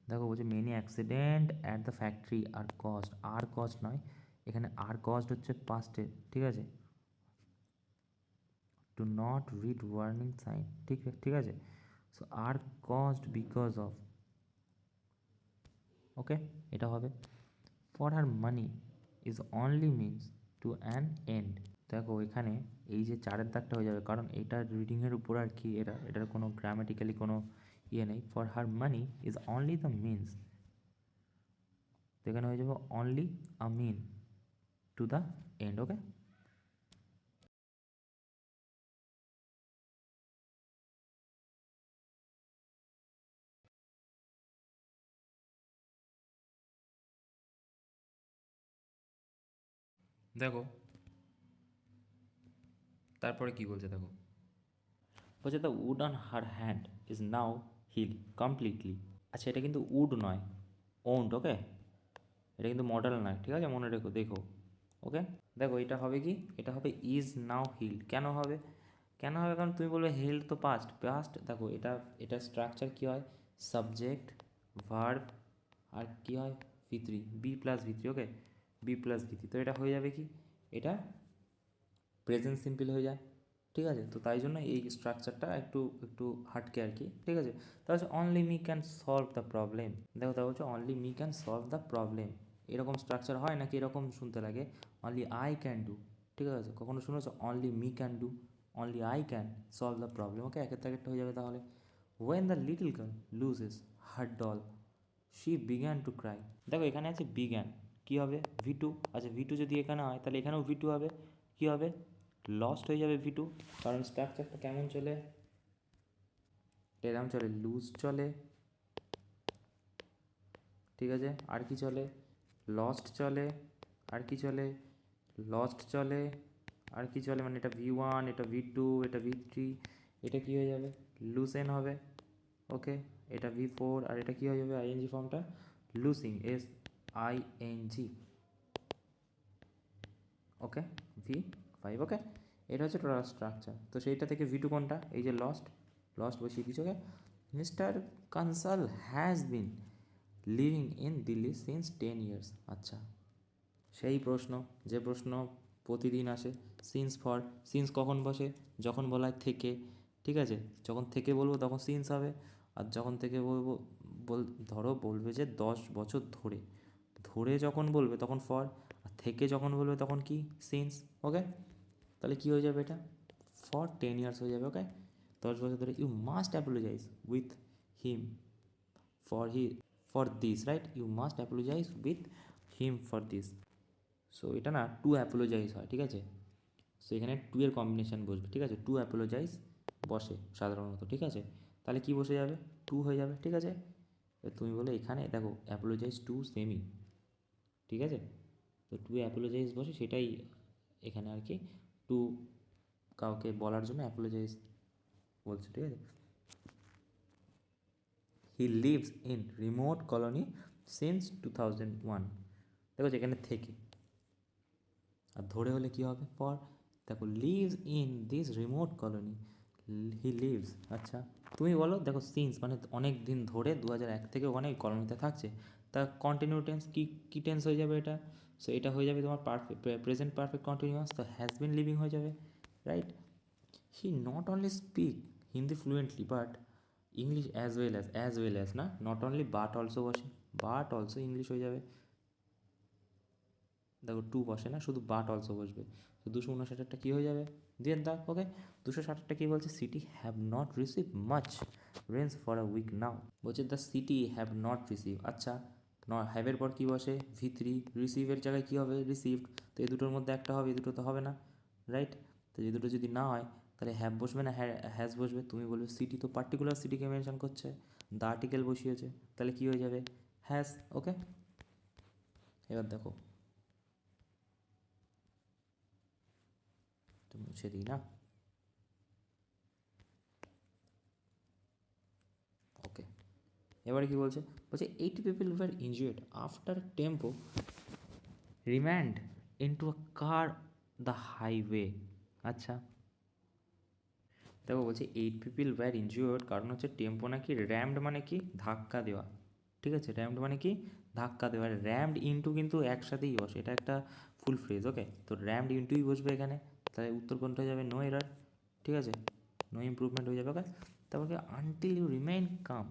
দেখো বলছে many accident at the factory are caused নয়, এখানে are caused হচ্ছে পাস্টে, ঠিক আছে। Do not read warning sign, ঠিক ঠিক আছে। So are caused because of, okay, এটা হবে। For her money is only means to an end. দেখো এখানে এই যে 4-এর দাগটা হয়ে যাবে, কারণ এটা রিডিংয়ের উপর আর কি, এটার কোনো গ্রামেটিক্যালি কোনো ইয়ে নেই। For her money is only the means, তো এখানে হয়ে যাবে only a mean to the end, okay. দেখো তারপরে কি বলছে দেখো, বলছে the wound on her hand is now heal completely. আচ্ছা এটা কিন্তু উড নয়, ওন্ট, ওকে, এটা কিন্তু মডেল নয়, ঠিক আছে, মনে রেখো, দেখো, ওকে। দেখো এটা হবে কি, এটা হবে ইজ নাও হিল। কেন হবে, কেন হবে, কারণ তুমি বলবে হেল্ড তো পাস্ট, পাস্ট দেখো এটা, এটা স্ট্রাকচার কী হয়, সাবজেক্ট ভার্ব আর কী হয় ভি3, বি প্লাস ভি3, ওকে, বি প্লাস ভি3, তো এটা হয়ে যাবে কি, এটা প্রেজেন্ট সিম্পল হয়ে যায়, ঠিক আছে। তো তাই জন্য এই স্ট্রাকচারটা একটু একটু হাটকে আর কি, ঠিক আছে। তা হচ্ছে only me can solve the problem, দেখো তা হচ্ছে only me can solve the problem, এরকম স্ট্রাকচার হয় নাকি এরকম শুনতে লাগে, অনলি আই ক্যান ডু, ঠিক আছে, কখনো শুনেছো only me can do, only I can solve the problem, okay, একের প্যাকেটটা হয়ে যাবে তাহলে। When the little girl loses her doll she began to cry. দেখো এখানে আছে বিগ্যান, কী হবে ভি2, আচ্ছা ভি2 যদি এখানে হয় তাহলে এখানেও ভি2 হবে, কী হবে লস্ট হয়ে যাবে ভি2, কারণ স্ট্রাকচারটা কেমন চলে, এরম চলে, লুজ চলে, ঠিক আছে, আর কি চলে, লস্ট চলে, আর কি চলে, লস্ট চলে, আর কি চলে, মানে এটা ভি1, এটা ভি2, এটা ভি3, এটা কি হয়ে যাবে লুসেন হবে, ওকে, এটা ভি4, আর এটা কি হয়ে যাবে আইএনজি ফর্মটা লুসিং, SING, ওকে, ভি5, ওকে। এটা হচ্ছে টোটাল স্ট্রাকচার। তো সেইটা থেকে ভি2 কোনটা, এই যে লস্ট, লস্ট বসিয়ে দিচ্ছ, okay. Mister Kansal has been living in Delhi since 10 years. আচ্ছা সেই প্রশ্ন, যে প্রশ্ন প্রতিদিন আসে, সিন্স ফর, সিন্স কখন বসে, যখন বলা হয় থেকে, ঠিক আছে, যখন থেকে বলবো তখন সিন্স হবে, আর যখন থেকে বলবো ধরো বলবে যে 10 বছর ধরে, ধরে যখন বলবে তখন ফর, আর থেকে যখন বলবে তখন কি সিন্স, ওকে। তাহলে কী হয়ে যাবে এটা, ফর 10 ইয়ার্স হয়ে যাবে, ওকে। 10 বছর ধরে, you must apologise with him he for this, right, you must apologise with him for this. So এটা না টু অ্যাপোলোজাইজ হয়, ঠিক আছে, সো এখানে টু এর কম্বিনেশান বসবে, ঠিক আছে, টু অ্যাপোলোজাইজ বসে সাধারণত, ঠিক আছে। তাহলে কি বসে যাবে, টু হয়ে যাবে, ঠিক আছে। তুমি বলো এখানে দেখো অ্যাপোলোজাইজ টু সেমই, ঠিক আছে, তো টু অ্যাপোলোজাইজ বসে, সেটাই এখানে আর কি টু কাউকে বলার জন্য অ্যাপোলোজাইজ বলছে, ঠিক আছে। He lives in remote colony since 2001, দেখো যেখানে থেকে, আর ধরে হলে কী হবে পর, দেখো lives in this remote colony, he lives, আচ্ছা তুমি বলো, দেখো সিন্স মানে অনেক দিন ধরে 2001 থেকে ওখানে ওই কলোনিতে থাকছে, তা কন্টিনিউ টেন্স কী টেন্স হয়ে যাবে এটা, সো এটা হয়ে যাবে তোমার পারফেক্ট প্রেজেন্ট পারফেক্ট কন্টিনিউয়াস, তো হ্যাজ বিন লিভিং হয়ে যাবে, right. He not only speak Hindi fluently but English as well as না, নট অনলি বাট অলসো বসে, বাট অলসো ইংলিশ হয়ে যাবে, দেখো টু বসে না, শুধু বাট অলসো বসবে, তো 259টা কী হয়ে যাবে, দিয়ে দাও, ওকে। 260টা কী বলছে, city have not receive much rain for a week now, বলছে the city have not receive, আচ্ছা হ্যাভের পর কী বসে V3, রিসিভের জায়গায় কী হবে রিসিভড, তো এই দুটোর মধ্যে একটা হবে, এই দুটো তো হবে না, রাইট। তো এই দুটো যদি না হয় তাহলে হ্যাভ বসবে না হ্যাজ বসবে, তুমি বলবে সিটি তো পার্টিকুলার সিটিকে মেনশন করছে, দ্য আর্টিকেল বসিয়েছে, তাহলে কী হয়ে যাবে হ্যাজ, ওকে। এবার দেখো তো মুছে দিই না, ওকে। এবারে কি বলছে, বলছে 80 people were injured after tempo rammed into a car the highway, আচ্ছা দেখো বলছে 8 পিপল ওয়ার ইনজিউর্ড, কারণ হচ্ছে টেম্পো নাকি র্যামড মানে কি ধাক্কা দেওয়া, ঠিক আছে, র্যামড মানে কি ধাক্কা দেওয়া, র্যামড ইনটু কিন্তু একসাথেই বসে, এটা একটা ফুল ফ্রেজ, ওকে। তো র্যামড ইনটুই বসবে এখানে, তাহলে উত্তর কোনটা হয়ে যাবে নো এরার, ঠিক আছে, নো ইমপ্রুভমেন্ট হয়ে যাবে, ওকে। তারপর কি until you remain calm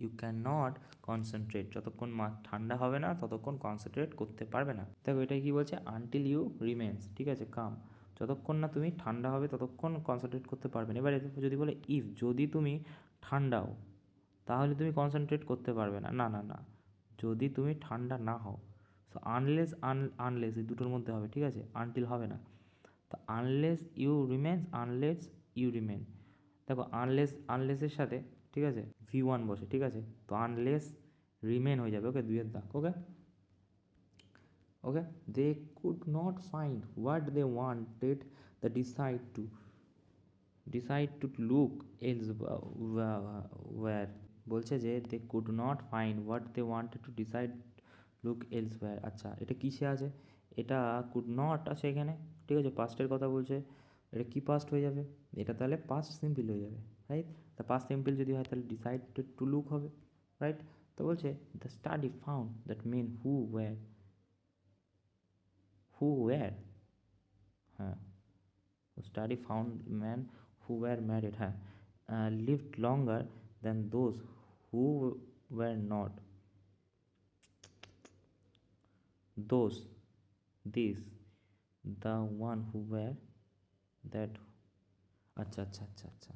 you can not concentrate, যতক্ষণ ঠান্ডা হবে না ততক্ষণ কনসেন্ট্রেট করতে পারবে না, দেখো এটাই কি বলছে আনটিল ইউ রিমেন্স, ঠিক আছে, কাম, যতক্ষণ না তুমি ঠান্ডা হবে ততক্ষণ কনসেন্ট্রেট করতে পারবে না। এবারে যদি বলে ইফ, যদি তুমি ঠান্ডাও তাহলে তুমি কনসেন্ট্রেট করতে পারবে না, না না না, যদি তুমি ঠান্ডা না হও, সো আনলেস আনলেস এই দুটোর মধ্যে হবে, ঠিক আছে, আনটিল হবে না, তো unless you remains, unless you remain, দেখো আনলেসের সাথে, ঠিক আছে, V1 বসে, ঠিক আছে, তো আনলেস রিমেন হয়ে যাবে, ওকে, দুইয়ের দাগ, okay. Okay, they could not find what they wanted the decide to look elsewhere, বলছে যে they could not find what they wanted to decide look elsewhere, আচ্ছা এটা কিসে আছে, এটা কুড নট আছে এখানে, ঠিক আছে, পাস্টের কথা বলছে, এটা কি পাস্ট হয়ে যাবে, এটা তাহলে পাস্ট সিম্পল হয়ে যাবে, রাইট। তা পাস্ট সিম্পল যদি হয় তাহলে ডিসাইডেড টু লুক হবে, রাইট। তো বলছে the study found that men who were, হ্যাঁ, study found man who were married, হ্যাঁ, lived longer than those who were not, those this the one who were that, আচ্ছা আচ্ছা আচ্ছা আচ্ছা,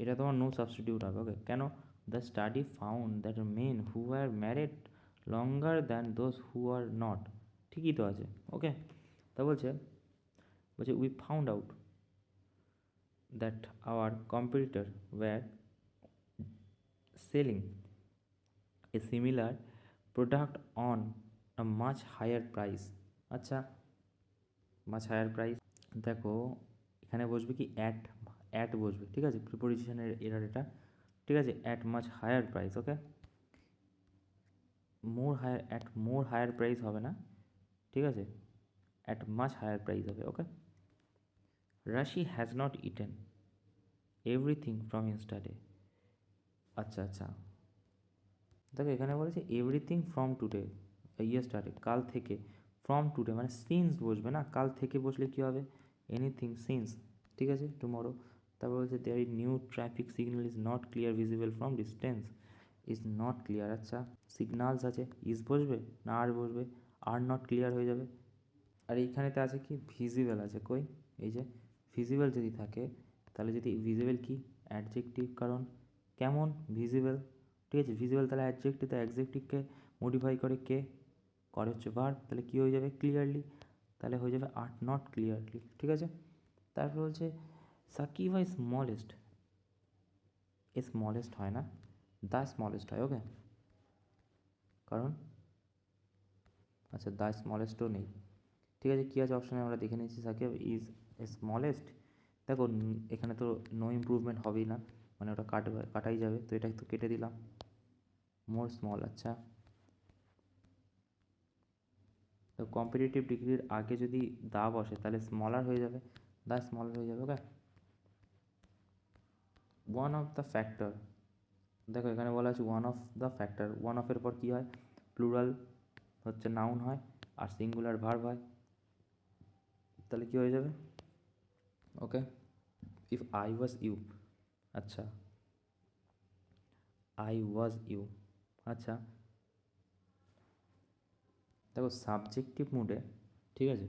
এটা তোমার নো সাবস্টিটিউট হবে, ওকে, কেন, the study found that men who are married longer than those who are not, ঠিকই তো আছে, ওকে। তা বলছে বলছে we found out that our competitor were selling a similar product on a much higher price, আচ্ছা much higher price, দেখো এখানে বসবে কি অ্যাট বসবে, ঠিক আছে, প্রিপোজিশনের এরার এটা, ঠিক আছে, at much higher price, okay, more higher price হবে না, ঠিক আছে, অ্যাট মাচ হায়ার প্রাইস হবে, okay. Rashi has not eaten everything from instead, আচ্ছা আচ্ছা, দেখো এখানে বলেছে এভরিথিং ফ্রম টুডে, ইয়েস্টারডে কাল থেকে, ফ্রম টুডে মানে সিন্স বসবে না, কাল থেকে বসলে কী হবে এনিথিং সিন্স, ঠিক আছে, টুমরো। তারপর বলছে there is new traffic signal is not clear visible from distance, is not clear, আচ্ছা সিগনালস আছে, ইজ বসবে না আর বসবে, আর নট ক্লিয়ার হয়ে যাবে, আর এইখানেতে আছে কি ভিজিবল আছে, কই এই যে ভিজিবল যদি থাকে, তাহলে যদি ভিজিবল কি অ্যাডজেক্টিভ, কারণ কেমন ভিজিবল, ঠিক আছে, ভিজিবল তাহলে অ্যাডজেক্টিভ, তো অ্যাডজেক্টিভকে মডিফাই করে কে করে হচ্ছে ভার্ব, তাহলে কী হয়ে যাবে ক্লিয়ারলি, তাহলে হয়ে যাবে আর নট ক্লিয়ারলি, ঠিক আছে। তারপর বলছে সাকিব হয় স্মলেস্ট, স্মলেস্ট হয় না, দ্য স্মলেস্ট হয়, ওকে, কারণ আচ্ছা দ্য স্মলেস্টও নেই। ঠিক আছে, কী আছে অপশানে আমরা দেখে নিচ্ছি। Sakib is smallest. দেখো এখানে তো নো ইমপ্রুভমেন্ট হবেই না, মানে ওটা কাটাই যাবে, তো এটা তো কেটে দিলাম। মোর স্মল, আচ্ছা। তো কম্পিটিটিভ ডিগ্রির আগে যদি দা বসে তাহলে স্মলার হয়ে যাবে, দা স্মলার হয়ে যাবে। Okay, one of the factor, দেখো এখানে বলা আছে one of the factor, one অফের পর কী হয়, প্লুরাল হচ্ছে নাউন হয় আর সিঙ্গুলার ভার্ব হয়, তাহলে কী হয়ে যাবে, ওকে। ইফ আই ওয়াজ ইউ, আচ্ছা আই ওয়াজ ইউ, আচ্ছা। দেখো সাবজেক্টিভ মুডে, ঠিক আছে,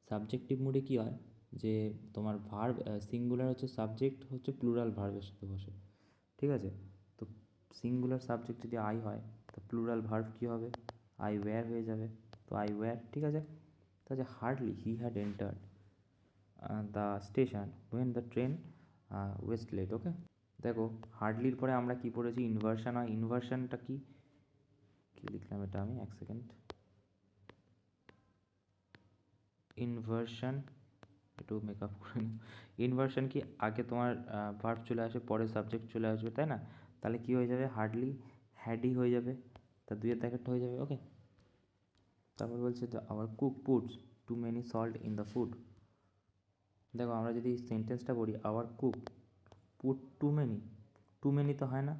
সাবজেক্টিভ মুডে কী হয় যে তোমার ভার্ব সিঙ্গুলার হচ্ছে সাবজেক্ট হচ্ছে প্লুরাল ভার্বের সাথে বসে, ঠিক আছে। তো সিঙ্গুলার সাবজেক্ট যদি আই হয় তো প্লুরাল ভার্ব কী হবে, আই ওয়্যার হয়ে যাবে, তো আই ওয়্যার, ঠিক আছে। তাহলে hardly he had entered the station when the train was late. Okay, দেখো হার্ডলির পরে আমরা কি পড়েছি, ইনভার্সান হয়। ইনভার্সানটা কি, কী লিখলাম এটা আমি, এক সেকেন্ড। ইনভার্সান একটু মেকআপ করে নিই। ইনভার্সান কি, আগে তোমার ভার্ব চলে আসে, পরে সাবজেক্ট চলে আসবে, তাই না? তাহলে কি হয়ে যাবে, হার্ডলি হ্যাডি হয়ে যাবে, তা দুইয়ের প্যাকেটটা হয়ে যাবে। ওকে, তারপর বলছে তো our cook puts too many salt in the food. দেখো আমরা যদি সেন্টেন্সটা পড়ি, our cook put too many, too many তো হয় না,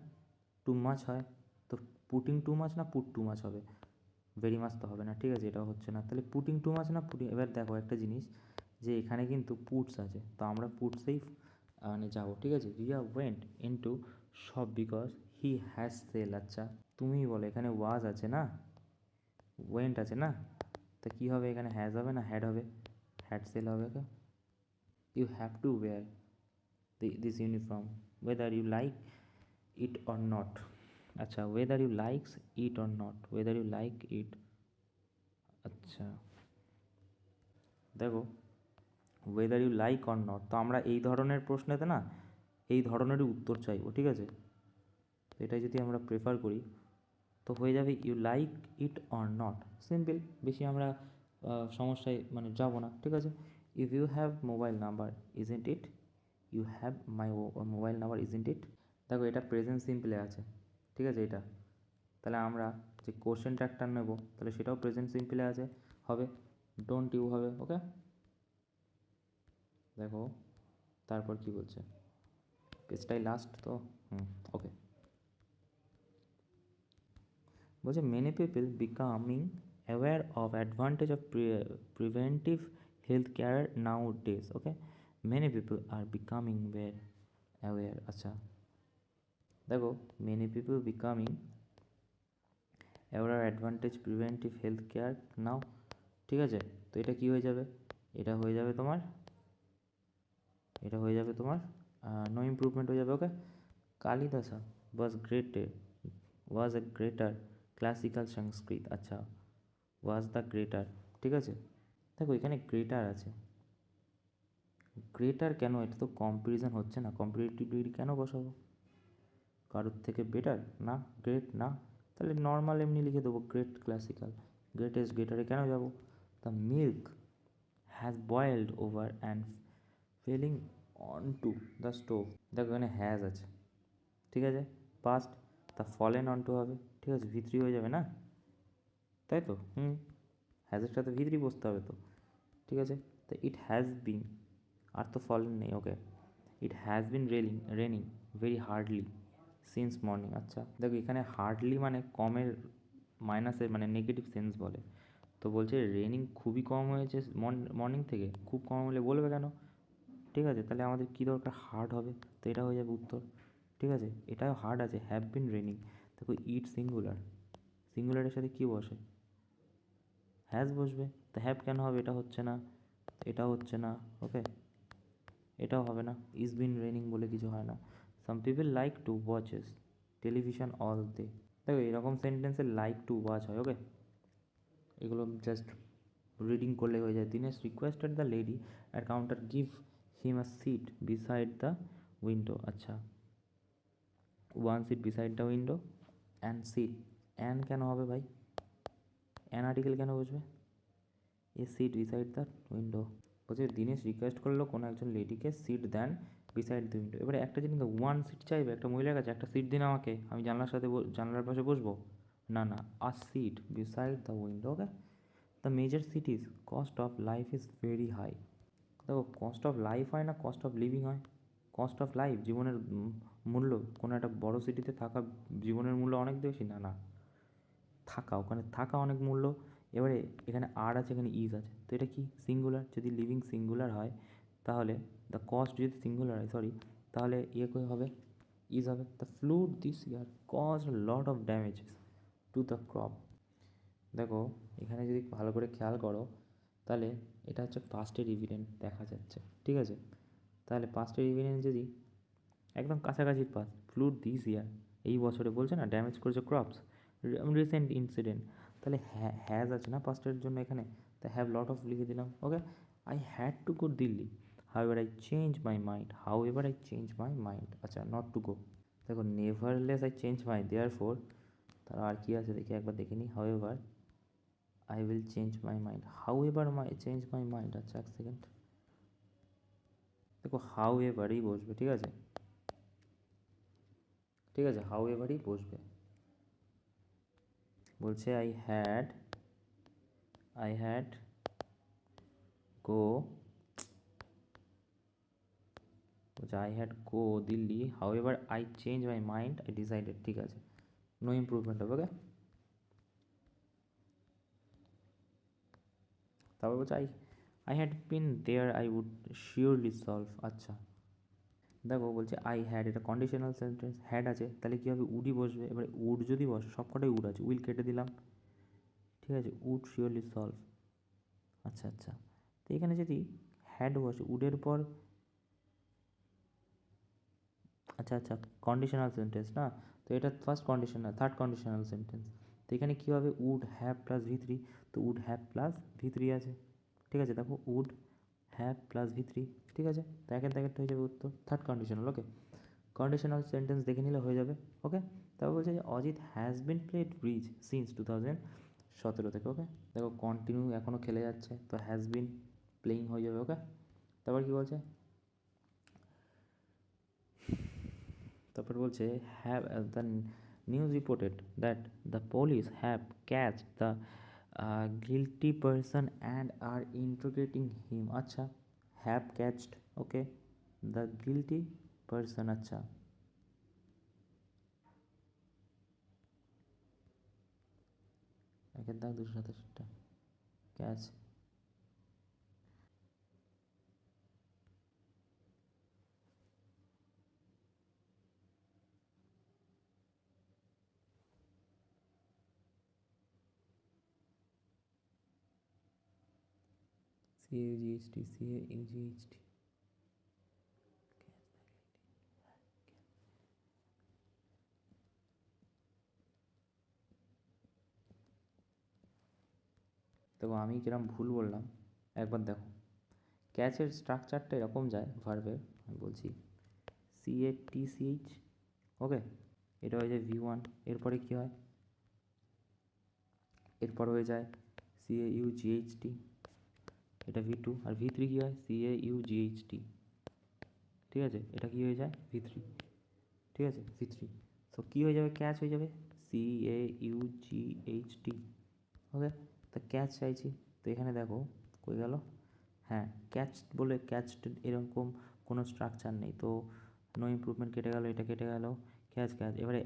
টু মাচ হয়, তো পুটিং টু মাচ না পুট টু মাচ হবে, ভেরি মাচ তো হবে না, ঠিক আছে, এটাও হচ্ছে না, তাহলে পুটিং টু মাচ না পুটিং। এবার দেখো একটা জিনিস, যে এখানে কিন্তু পুটস আছে, তো আমরা পুটসেই মানে যাবো, ঠিক আছে। Riya went in to shop because he has sale, আচ্ছা তুমিই বলো, এখানে ওয়াজ আছে না, ওয়েন্ট আছে না, তা কী হবে এখানে, হ্যাজ হবে না হ্যাড হবে, হ্যাড সেল হবে। Okay, you have to wear this uniform whether you like it or not, আচ্ছা whether you likes it or not, whether you like it, আচ্ছা। দেখো whether you like or not, তো আমরা এই ধরনের প্রশ্নেতে না এই ধরনেরই উত্তর চাইবো, ঠিক আছে। তো এটাই যদি আমরা প্রেফার করি তো হয়ে যাবে you like it or not, simple, বেশি আমরা সমস্যায় মানে যাব না, ঠিক আছে। If you have mobile number isn't it, you have my mobile number isn't it. দেখো এটা প্রেজেন্ট সিম্পলে আছে, ঠিক আছে এটা, তাহলে আমরা যে কোশ্চেন ট্র্যাকটা নেব তাহলে সেটাও প্রেজেন্ট সিম্পলে আছে, হবে ডোন্ট ইউ হবে। ওকে, দেখো তারপর কি বলছে, পেজটাই লাস্ট তো, ওকে, বলছে many people becoming aware of advantage of preventive health care now days. Okay, many people are becoming aware, আচ্ছা। দেখো many people becoming aware advantage preventive health care now, ঠিক আছে। তো এটা কি হয়ে যাবে, এটা হয়ে যাবে তোমার, এটা হয়ে যাবে তোমার নো ইমপ্রুভমেন্ট হয়ে যাবে। ওকে, কালিদাসা ওয়াজ গ্রেটেড, ওয়াজ এ গ্রেটার ক্লাসিক্যাল সংস্কৃত, আচ্ছা ওয়াজ দ্য গ্রেটার, ঠিক আছে। দেখো এখানে গ্রেটার আছে, গ্রেটার কেন, এটা তো কম্পারিজন হচ্ছে না, কম্পারেটিভ ডিগ্রি কেন বসাবো, কারোর থেকে বেটার না, গ্রেট না, তাহলে নর্মাল এমনি লিখে দেবো গ্রেট ক্লাসিক্যাল, গ্রেটেস্ট, গ্রেটারে কেন যাবো। The milk has boiled over and felling on to the stove, দেখো এখানে হ্যাজ আছে, ঠিক আছে, পাস্ট, তা ফলেন অন টু হবে, ঠিক আছে, ভিতরি হয়ে যাবে না, তাই তো, হ্যাজের সাথে ভিতরি বসতে হবে তো, ঠিক আছে। তো ইট হ্যাজ বিন, আর তো ফলেন নেই। Okay, it has been raining very hardly since morning, আচ্ছা। দেখো এখানে হার্ডলি মানে কমের মাইনাসের মানে নেগেটিভ সেন্স বলে, তো বলছে রেনিং খুবই কম হয়েছে মর্নিং থেকে, খুব কম হলে বলবে কেন, ঠিক আছে। তাহলে আমাদের কী দরকার, হার্ড হবে, তো এটা হয়ে যাবে উত্তর, ঠিক আছে। এটাও হার্ড আছে, হ্যাভ বিন রেনিং, দেখো ইট সিঙ্গুলার, সিঙ্গুলারের সাথে কী বসে, হ্যাজ বসবে, তো হ্যাভ কেন হবে, এটা হচ্ছে না, এটাও হচ্ছে না। ওকে, এটাও হবে না, ইজ বিন রেনিং বলে কিছু হয় না। Some people like to watches television all day, দেখো এরকম সেন্টেন্সে লাইক টু ওয়াচ হয়। ওকে, এগুলো জাস্ট রিডিং করলে হয়ে যায়। Dinesh requested the lady at counter give him a seat beside the window, আচ্ছা one seat beside the window and seat, and কেন হবে ভাই, অ্যান আর্টিকেল কেন বসবে? A seat beside the window. বলছে দিনেশ রিকোয়েস্ট করলো কোনো একজন লেডিকে সিট দেন বিসাইড দ্য উইন্ডো। এবারে একটা জিনিস, ওয়ান সিট চাইবে একটা মহিলার কাছে, একটা সিট দিন আমাকে, আমি জানলার সাথে জানলার পাশে বসবো? না না, a seat beside the window. Okay, the major cities cost of life is very high. দেখো, কস্ট অফ লাইফ হয় না কস্ট অফ লিভিং হয়? কস্ট অফ লাইফ জীবনের মূল্য, কোনো একটা বড় সিটিতে থাকা জীবনের মূল্য অনেক বেশি? না না, থাকা, ওখানে থাকা অনেক মূল্য। এবারে এখানে আর আছে, এখানে ইজ আছে, তো এটা কি সিঙ্গুলার? যদি লিভিং সিঙ্গুলার হয় তাহলে দ্য কস্ট যদি সিঙ্গুলার হয়, সরি, তাহলে ইয়ে করে হবে, ইজ হবে। The flood this year cause lot of damages to the crop. দেখো এখানে যদি ভালো করে খেয়াল করো তাহলে এটা হচ্ছে পাস্টের ইভিডেন্ট দেখা যাচ্ছে, ঠিক আছে? তাহলে পাস্টের ইভিডেন্ট যদি একদম কাছাকাছি পাস, ফ্লুড দিস ইয়ার এই বছরে বলছে না ড্যামেজ করেছে ক্রপস, রিসেন্ট ইনসিডেন্ট, তাহলে হ্যাজ আছে না পাস্টের জন্য এখানে, তা হ্যাভ লট অফ লিখে দিলাম। Okay, I had to go Delhi however I change my mind, however I change my mind, আচ্ছা নট টু গো। দেখো nevertheless I change my, therefore, তার আর কি আছে দেখি একবার দেখে নিই। However I will change my mind, however my change my mind, আচ্ছা এক সেকেন্ড, দেখো হাউএভারই বসবে, ঠিক আছে, ঠিক আছে, হাউএভারই বসবে। বলছে আই হ্যাড গো, বলছে I had go Delhi however I change my mind I decided, ঠিক আছে, নো ইম্প্রুভমেন্ট হবে। ওকে, তারপর বলছে I had been there I would surely solve. আচ্ছা দেখো বলছে আই হ্যাড, এটা কন্ডিশনাল সেন্টেন্স, হ্যাড আছে তাহলে কী হবে, উডই বসবে। এবারে উড যদি বসে, সব কটাই উড আছে, উইল কেটে দিলাম, ঠিক আছে, উড শিওরলি সলভ। আচ্ছা আচ্ছা, তো এখানে যদি হ্যাড বসে উডের পর, আচ্ছা আচ্ছা, কন্ডিশনাল সেন্টেন্স না, তো এটা first conditional, third conditional sentence, তো এখানে কী হবে, would have plus V three, তো would have plus V three আছে, ঠিক আছে, দেখো would have plus V three, ঠিক আছে, তো একের দাগেরটা হয়ে যাবে উত্তর, third conditional. Okay, conditional sentence দেখে নিলে হয়ে যাবে। ওকে, তারপর বলছে যে Ajit has been played bridge since 2017 থেকে। ওকে, দেখো কন্টিনিউ এখনও খেলে যাচ্ছে, তো হ্যাজ বিন প্লেয়িং হয়ে যাবে। ওকে, তারপর কি বলছে, তারপর বলছে have the news reported that the police have catch the guilty person and are interrogating him. আচ্ছা, have caught, okay, the guilty person, আচ্ছা, একের দাগ 227টা ক্যাচ, CAUGHT, CAUGHT, দেখো আমি কিরম ভুল বললাম একবার দেখো, ক্যাচের স্ট্রাকচারটা এরকম যায় ভার্বের, আমি বলছি CATCH, ওকে, এটা হয়ে যায় V1, এরপরে কী হয়, এরপর হয়ে যায় CAUGHT, এটা V2, আর V3 কী হয় CAUGHT, ঠিক আছে, এটা কী হয়ে যায় V3, ঠিক আছে, V3, সো কী হয়ে যাবে, ক্যাচ হয়ে যাবে CAUGHT। ওকে, তা ক্যাচ চাইছি, তো এখানে দেখো কই গেল, হ্যাঁ ক্যাচ বলে, ক্যাচ এরকম কোনো স্ট্রাকচার নেই, তো নো ইমপ্রুভমেন্ট কেটে গেল, এটা কেটে গেল, ক্যাচ ক্যাচ, এবারে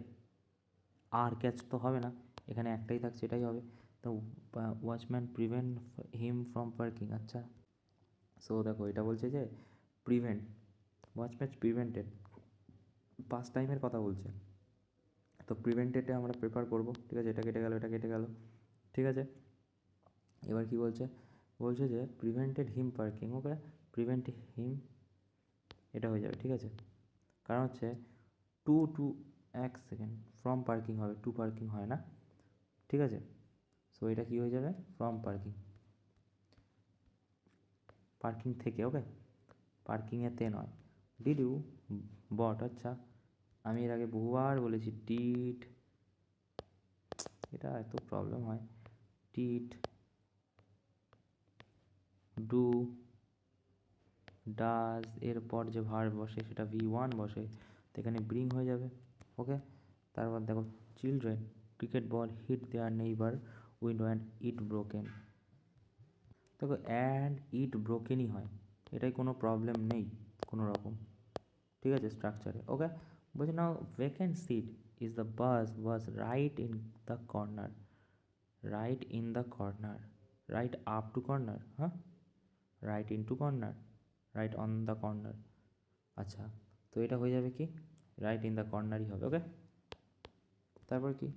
আর ক্যাচ তো হবে না, এখানে একটাই থাকছে, এটাই হবে, তো watchman prevent him from parking. আচ্ছা, সো দেখো এটা বলছে যে প্রিভেন্ট, ওয়াচম্যান প্রিভেন্টেড, পাস্ট টাইমের কথা বলছে, তো প্রিভেন্টেডে আমরা প্রেফার করব, ঠিক আছে, এটা কেটে গেল, এটা কেটে গেল, ঠিক আছে, এবার কি বলছে, বলছে যে প্রিভেন্টেড হিম পার্কিং। ওকে, প্রিভেন্ট হিম, এটা হয়ে যাবে, ঠিক আছে, কারণ হচ্ছে টু টু, এক সেকেন্ড, ফ্রম পার্কিং হবে, টু পার্কিং হয় না, ঠিক আছে, সো এটা কি হয়ে যাবে, ফ্রম পার্কিং, পার্কিং থেকে। ওকে, পার্কিংয়েতে নয়, ডিড ইউ বট, আচ্ছা, আমি এর আগে বহুবার বলেছি ডিড, এটা এত প্রবলেম হয়, ডিড, ডু, ডাজ, এরপর যে ভার্ব বসে সেটা V1 বসে, তো এখানে ব্রিং হয়ে যাবে। ওকে, তারপর দেখো children cricket ball hit their neighbour window and it broken. দেখো অ্যান্ড ইট ব্রোকেনই হয়, এটাই কোনো প্রবলেম নেই কোনো রকম, ঠিক আছে স্ট্রাকচারে। ওকে, বলছে now vacant seat is the bus was right in the corner, right in the corner, right up to corner, হ্যাঁ, right in to corner, right on the corner. আচ্ছা, তো এটা হয়ে যাবে কি রাইট ইন দ্য কর্নারই হবে। Okay, তারপর কি,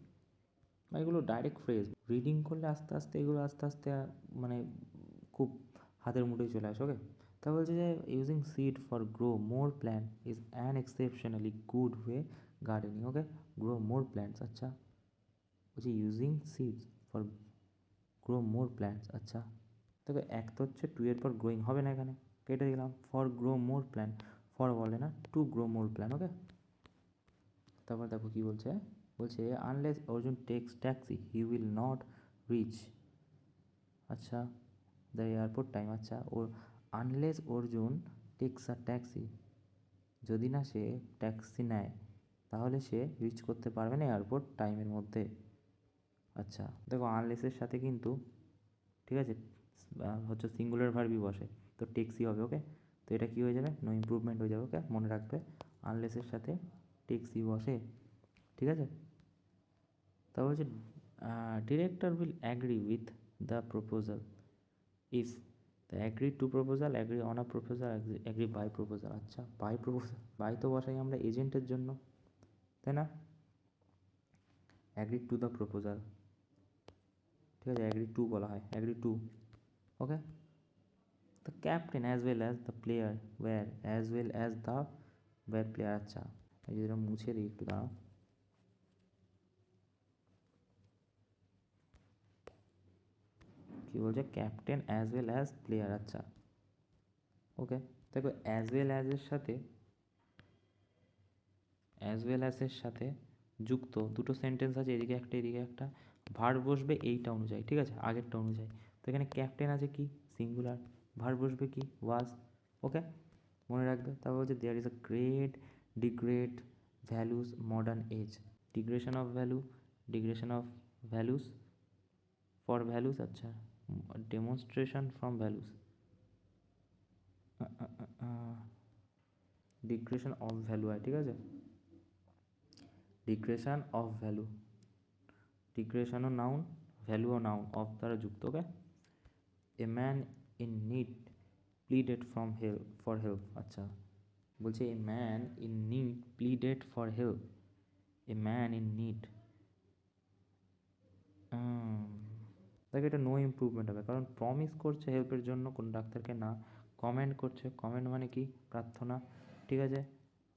এগুলো ডাইরেক্ট ফ্রেজ, রিডিং করলে আস্তে আস্তে এগুলো আস্তে আস্তে মানে খুব হাতের মুঠোয় চলে আসে। ওকে, তা বলছে যে using seed for grow more plant is an exceptionally good way gardening. Okay, grow more plants, আচ্ছা বলছি using seeds for grow more plants. আচ্ছা, তবে এক তো হচ্ছে টু এর পর গ্রোয়িং হবে না, এখানে কেটে দিলাম। For grow more plan, for বলে না, to grow more plan. Okay, তারপর দেখো কি বলছে, বলছে unless Arjun takes taxi he will not reach, আচ্ছা দ্য এয়ারপোর্ট টাইম। আচ্ছা, ও unless Arjun takes a taxi, যদি না সে ট্যাক্সি নেয় তাহলে সে রিচ করতে পারবে না এয়ারপোর্ট টাইমের মধ্যে। আচ্ছা, দেখো আনলেসের সাথে কিন্তু, ঠিক আছে, হচ্ছে সিঙ্গুলার ভার্বই বসে, তো টেক্সি হবে। ওকে, তো এটা কি হয়ে যাবে, নো ইমপ্রুভমেন্ট হয়ে যাবে। ওকে, মনে রাখবে আনলেসের সাথে টেক্সি বসে, ঠিক আছে। তারপর হচ্ছে director will agree with the proposal if the agree to proposal, agree on a proposal, agree by proposal. আচ্ছা, বাই প্রপোজাল, বাই তো বসাই আমরা এজেন্টের জন্য, তাই না, অ্যাগ্রি টু দ্য প্রপোজাল, ঠিক আছে, অ্যাগ্রি টু বলা হয়, agree to. Okay, the captain as well as the player were as well as the were player। আচ্ছা, এই যেটা মুছে দিই একটু, দাঁড়াও, কি বলছে, captain as well as player. আচ্ছা, ওকে, দেখো অ্যাজ ওয়েল অ্যাজ এর সাথে, অ্যাজ ওয়েল অ্যাজ এর সাথে যুক্ত দুটো সেন্টেন্স আছে, এদিকে একটা এদিকে একটা, ভার্ব বসবে এইটা অনুযায়ী, ঠিক আছে, আগেরটা অনুযায়ী। তো এখানে ক্যাপ্টেন আছে কি সিঙ্গুলার, ভার্ব বসবে কি ওয়াজ। ওকে, মনে রাখবে। তারপর হচ্ছে there is a great degrade values modern age, digression of value, digression of values for values. আচ্ছা, demonstration from values, digression of value হয়, ঠিক আছে, ডিগ্রেশন অফ ভ্যালু, ডিগ্রেশনও নাউন, ভ্যালুও নাউন, অফ দ্বারা যুক্ত। Okay, a man in need pleaded from help for help. আচ্ছা, বলছে a man in need pleaded for help, a man in need, দেখো এটা নো ইমপ্রুভমেন্ট হবে, কারণ প্রমিস করছে হেল্পের জন্য কোনো ডাক্তারকে না, কমেন্ট করছে, কমেন্ট মানে কি প্রার্থনা, ঠিক আছে।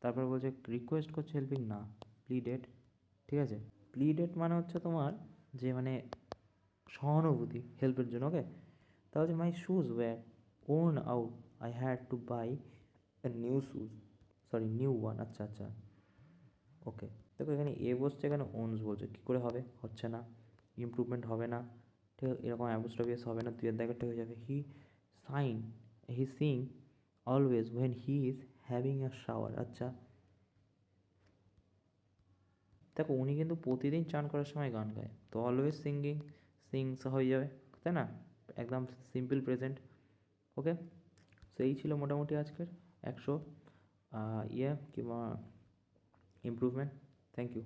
তারপর বলছে রিকোয়েস্ট করছে হেল্পিং না, প্লিডেড, ঠিক আছে। প্লিডেড মানে হচ্ছে তোমার যে মানে সহানুভূতি হেল্পের জন্য। ওকে, তাহলে my shoes were worn out I had to buy a new shoes, sorry new one. আচ্ছা আচ্ছা, ওকে, দেখো এখানে এ বসছে, এখানে ওনস বলছে, কী করে হবে, হচ্ছে না, ইমপ্রুভমেন্ট হবে না, ঠিক আছে, এরকম অ্যাপোস্ট্রফি হবে না, দুইয়ের দাগেরটা হয়ে যাবে he sign, he sing always when he is having a shower. আচ্ছা, দেখো উনি কিন্তু প্রতিদিন চান করার সময় গান গায়, তো অলওয়েজ সিঙ্গিং, সিংস হয়ে যাবে, তাই না, একদম সিম্পল প্রেজেন্ট। ওকে, সেই ছিল মোটামুটি আজকের 100 ইয়ে কিংবা ইমপ্রুভমেন্ট। Thank you.